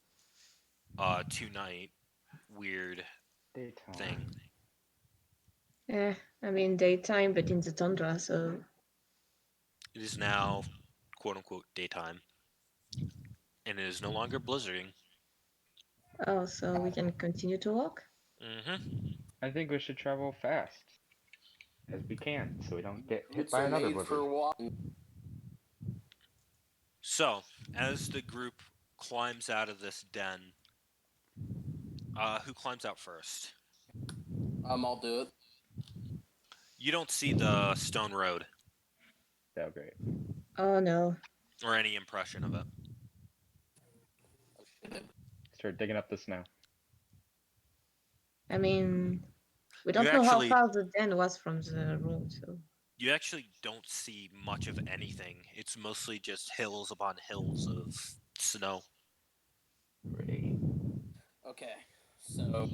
2-night weird Daytime. thing. I mean, daytime, but in the tundra, so. It is now quote unquote daytime. And it is no longer blizzarding. Oh, so we can continue to walk? Mm-hmm. I think we should travel fast as we can, so we don't get hit Boots by are another made blizzard. for walking. So, as the group climbs out of this den, who climbs out first? I'll do it. You don't see the stone road So great. Oh no. or any impression of it. Start digging up the snow. I mean, we don't You know actually- how far the den was from the road, so. You actually don't see much of anything. It's mostly just hills upon hills of snow. Great. Okay, so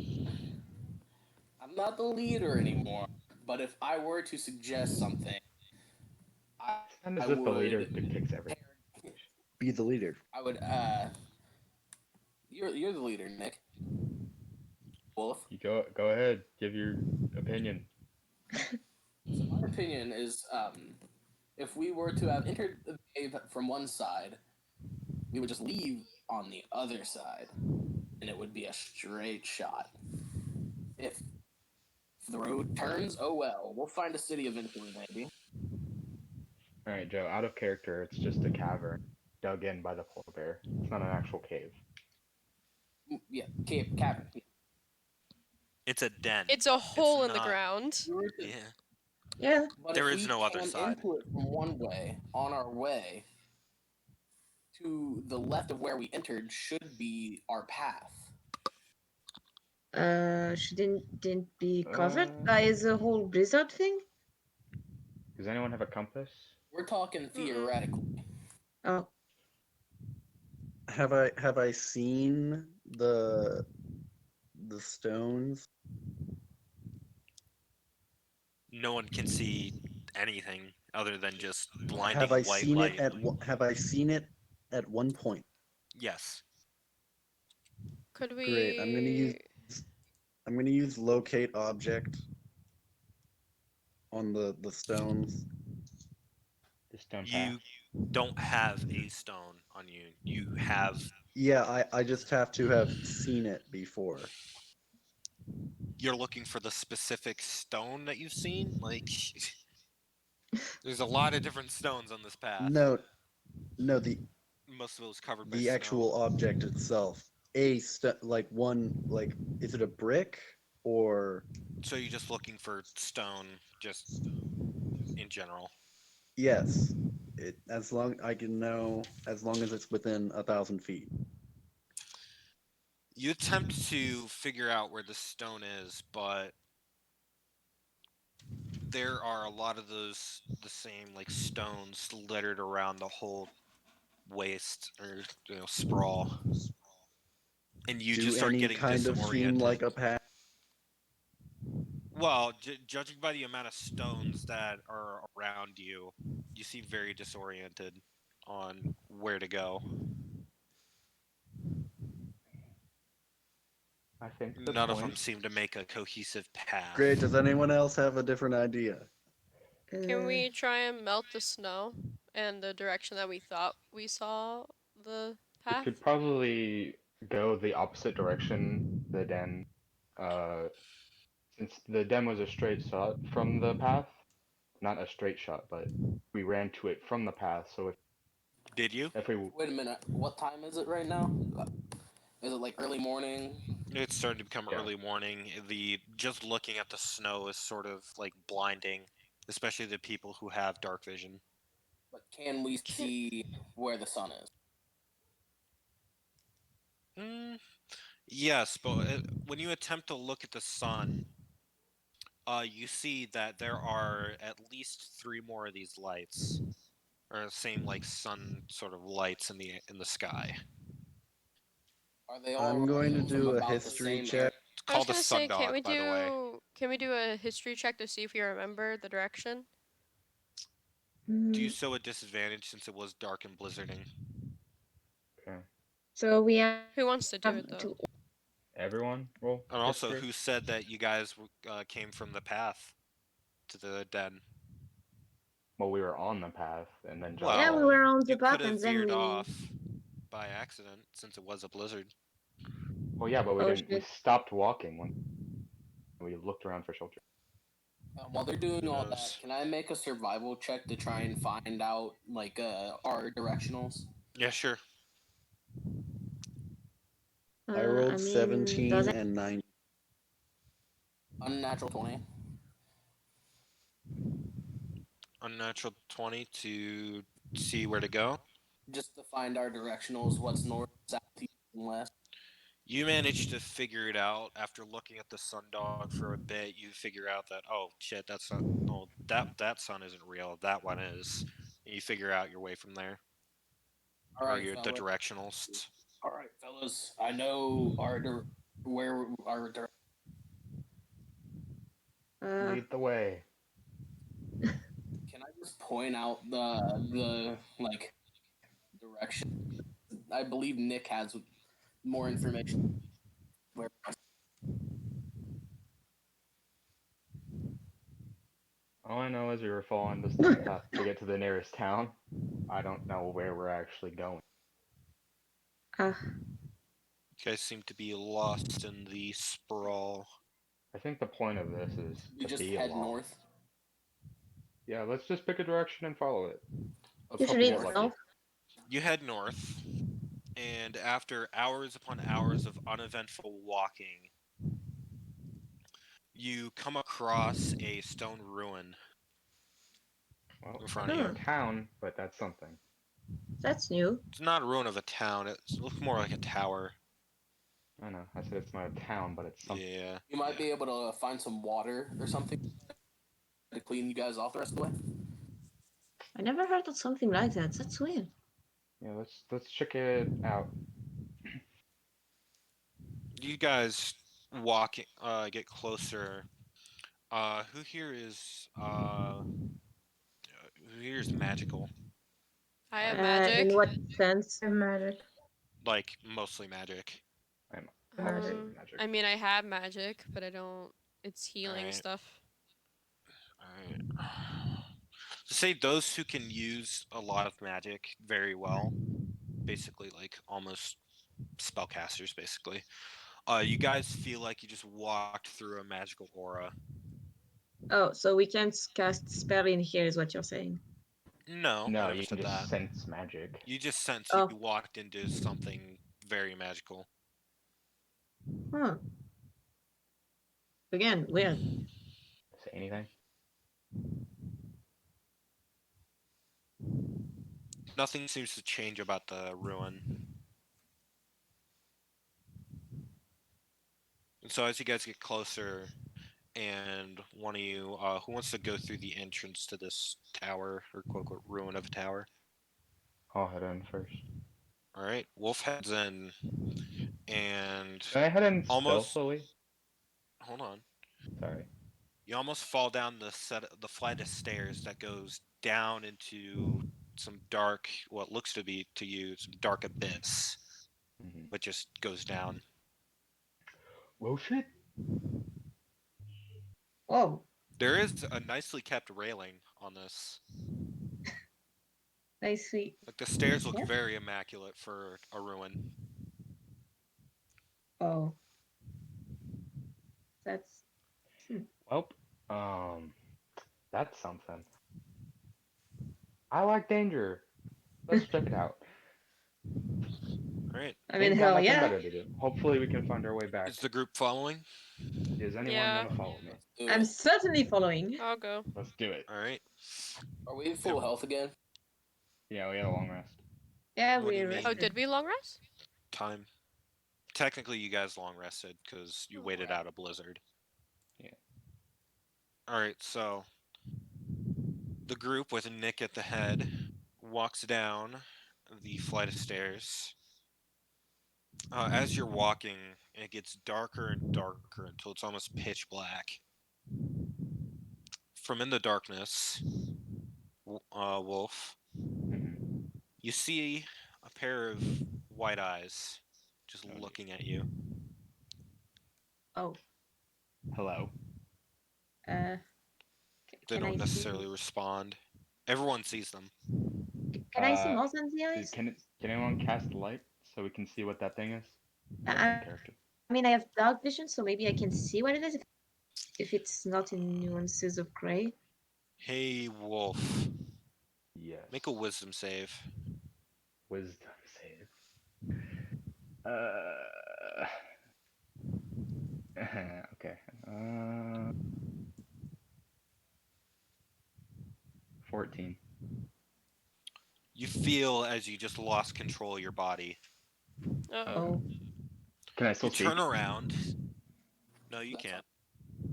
I'm not the leader anymore, but if I were to suggest something, And as I if the leader would- dictates everything. Be the leader. I would you're the leader, Nick. Wolf. You go ahead, give your opinion. So my opinion is, if we were to have entered the cave from one side, we would just leave on the other side, and it would be a straight shot. If the road turns, oh well, we'll find a city eventually, maybe. Alright, Joe, out of character, it's just a cavern dug in by the polar bear. It's not an actual cave. Yeah, cavern. It's a den. It's a hole in the not- ground. We were to- Yeah. Yeah. But There if is we no other came side. into it from one way, on our way to the left of where we entered should be our path. Shouldn't be covered Uh. by the whole blizzard thing? Does anyone have a compass? We're talking theoretically. Oh, Have I seen the stones? No one can see anything other than just blinding Have I white seen light. it at have I seen it at one point? Yes. Could we? Great. I'm gonna use locate object on the stones. The stone You path. don't have a stone on you. You have. Yeah, I just have to have seen it before. You're looking for the specific stone that you've seen. Like, there's a lot of different stones on this path. No, the Most of it was covered by the snow. actual object itself. Like is it a brick or So you're just looking for stone, just in general. yes? As long as it's within 1,000 feet. You attempt to figure out where the stone is, but there are a lot of the same like stones littered around the whole waste or sprawl, and you Do just start any getting kind of disoriented. seem like a path? Well, judging by the amount of stones that are around you, you seem very disoriented on where to go. I think the None of them point- seem to make a cohesive path. Great. Does anyone else have a different idea? Can we try and melt the snow in the direction that we thought we saw the We path? could probably go the opposite direction the den. Since the den was a straight shot from the path, not a straight shot, but we ran to it from the path. So Did you? if we Wait a minute, what time is it right now? Is it like early morning? It's starting to become Yeah. early morning. The just looking at the snow is sort of like blinding, especially the people who have dark vision. But can we see where the sun is? Mm, yes, but when you attempt to look at the sun, you see that there are at least 3 more of these lights, or the same like sun sort of lights in the sky. Are they all I'm going to running from do a about the history same check. area? It's I was called a gonna say, can't we sundog, by the way. can we do a history check to see if you remember the direction? Do you Mm, so a disadvantage since it was dark and blizzarding? Okay. so we have Who wants to do it to. though? Everyone roll And also, history. who said that you guys came from the path to the den? Well, we were on the path, and then John. Well, Yeah, we said- were on the You path could have and then veered we. off by accident since it was a blizzard. Well, yeah, but we Oh didn't. We shit. stopped walking when we looked around for shelter. While they're doing Who all that, knows? can I make a survival check to try and find out like our directionals? Yeah, sure. I rolled I mean, 17 does it? and 9. Unnatural 20. Unnatural 20 to see where to go. Just to find our directionals, what's north, south, east, and west. You manage to figure it out after looking at the sundog for a bit. You figure out that oh shit, that's not no that sun isn't real. That one is. And you figure out your way from there, All or right, the fellas. directionals. All right, fellas. I know where our Lead the way. Can I just point out the like direction? I believe Nick has more information. Where All I know is we were following this the path to get to the nearest town. I don't know where we're actually going. Uh, You guys seem to be lost in the sprawl. I think the point of this is we to just be head alone. north. Yeah, let's just pick a direction and follow it. Let's just hope we read get lucky. north. You head north, and after hours upon hours of uneventful walking, you come across a stone ruin Well, in front of it's you. a town, but that's something. That's new. It's not a ruin of a town. It looks more like a tower. I know. I said it's not a town, but it's something. Yeah. You might yeah. be able to find some water or something to clean you guys off the rest of the way. I never heard of something like that. That's weird. Yeah, let's check it out. You guys get closer. Who here is magical? I have In magic. what sense? I have magic. Like mostly magic. I'm Magic. also Um, magic. I mean, I have magic, but I don't. It's healing Alright. stuff. Alright. To say those who can use a lot of magic very well, basically like almost spellcasters, basically. You guys feel like you just walked through a magical aura. Oh, so we can't cast spell in here, is what you're saying? No, I No, never you can said just that. sense magic. You just sense Oh. you walked into something very magical. Huh. Again, weird. Say anything? Nothing seems to change about the ruin. And so as you guys get closer, and one of you, who wants to go through the entrance to this tower, or quote unquote ruin of a tower? I'll head in first. All right, Wolf heads in, and Can I head in almost. stealthily? Hold on. Sorry. You almost fall down the flight of stairs that goes down into some dark, what looks to be to you some dark abyss, Mm-hmm. but just goes down. Whoa, shit! Oh, There is a nicely kept railing on this. I see. Like the stairs look Yeah. very immaculate for a ruin. Oh. That's. Well, that's something. I like danger. Let's check it out. All right. I mean, Ain't got hell nothing yeah. better to do. Hopefully we can find our way back. Is the group following? Is anyone Yeah. gonna follow me? Let's do I'm it. certainly following. I'll go. Let's do it. All right. Are we at full health again? Yeah, we had a long rest. Yeah, What do you we mean? Oh, rested. did we long rest? Time. Technically, you guys long rested because you waited out a blizzard. Yeah. All right. So the group with Nick at the head walks down the flight of stairs. As you're walking, it gets darker and darker until it's almost pitch black. From in the darkness, Wolf, Mhm. you see a pair of white eyes just Oh, looking at you. Oh, Hello. uh, They can don't I necessarily see? respond. Everyone sees them. Can I see Uh, more than the eyes? Can anyone cast light so we can see what that thing is? That's I, my character. I mean, I have dark vision, so maybe I can see what it is if it's not in nuances of gray. Hey, Wolf, Yes. make a wisdom save. Wisdom save. Okay. 14. You feel as you just lost control of your body. Uh-oh. Oh, Can I still You see? turn around. No, you That's can't.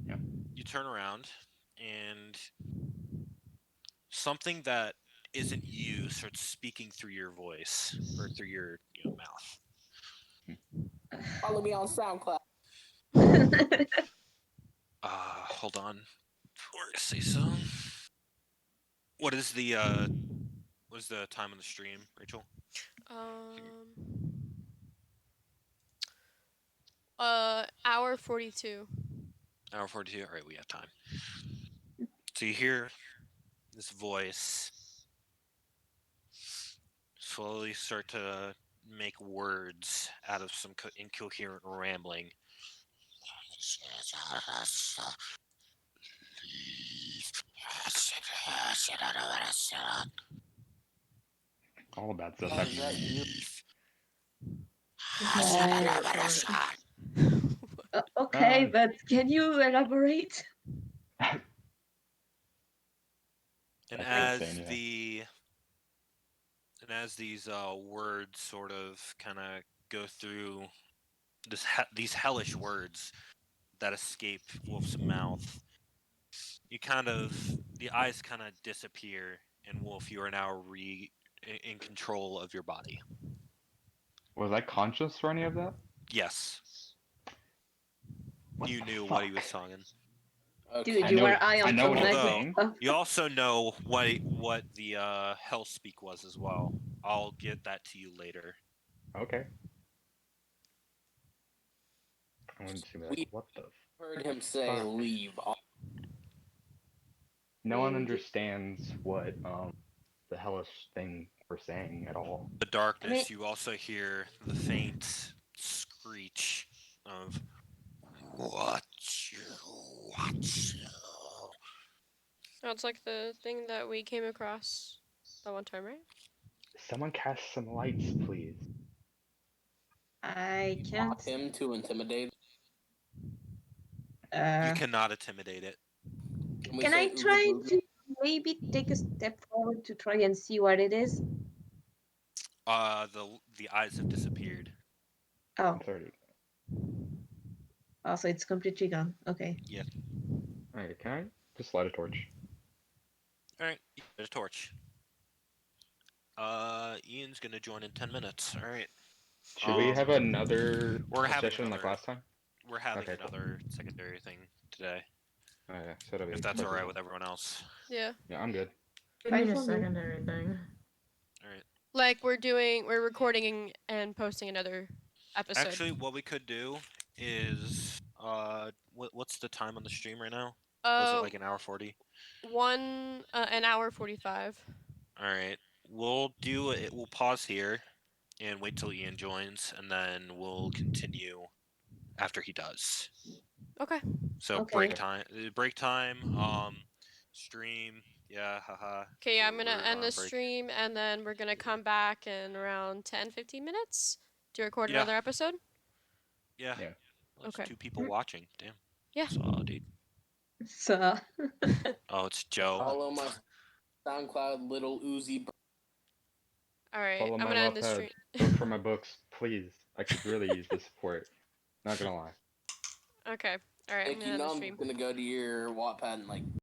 Yeah. You turn around, and something that isn't you starts speaking through your voice or through your mouth. Follow me on SoundCloud. Hold on. Before I say so. What is the time on the stream, Rachel? Hour 42. Hour 42. All right, we have time. So you hear this voice slowly start to make words out of some incoherent rambling. All about stuff. Is that you? okay, Um, but can you elaborate? And I can't as say anything. as these words sort of kind of go through these hellish words that escape Wolf's mouth, the eyes kind of disappear, and Wolf, you are now in control of your body. Was I conscious for any of that? Yes, What you the knew fuck? what he was singing. Okay. Dude, I you know were it- eye I on know what some he's Although- saying. stuff. You also know what the hell speak was as well. I'll get that to you later. Okay. I wanted to be like, We- what the? Heard him say Fuck. leave. No one Mm, understands what the hellish thing we're saying at all. The darkness, I mean- you also hear the faint screech of watch you. Oh, it's like the thing that we came across that one time, right? Someone cast some lights, please. I can't. Want him to intimidate. You cannot intimidate it. We Can say I Ooga try Booga? to maybe take a step forward to try and see what it is? The eyes have disappeared. Oh, It's already. so it's completely gone. Okay. Alright, can I just light a torch? All right, there's a torch. Ian's gonna join in 10 minutes. All right, Should we have another we're having session like another- last time? we're having Okay, cool. another secondary thing today, Oh yeah, so that'll be if that's quick all as right well. with everyone else. Yeah. Yeah, I'm good. We Fine need a for me. secondary thing. All right. Like we're recording and posting another episode. Actually, what we could do is what's the time on the stream right now? Was it like an hour 40? An hour 45. All right, we'll do it. We'll pause here and wait till Ian joins, and then we'll continue after he does. Okay. So Okay. break time. Stream. Yeah, haha. Okay, I'm gonna We're end on the break. stream and then we're gonna come back in around 10-15 minutes. To record Yeah. another episode? Yeah. Yeah. Well, there's Okay. 2 people watching. Damn. Yeah. So, dude. So Oh, it's Joe. Follow my SoundCloud Little Uzi. Alright, Follow I'm my gonna end the Wattpad. stream. Look for my books, please. I could really use the support. Not gonna lie. Okay. Alright, I'm Nick, gonna you end know the I'm stream. gonna go to your Wattpad and like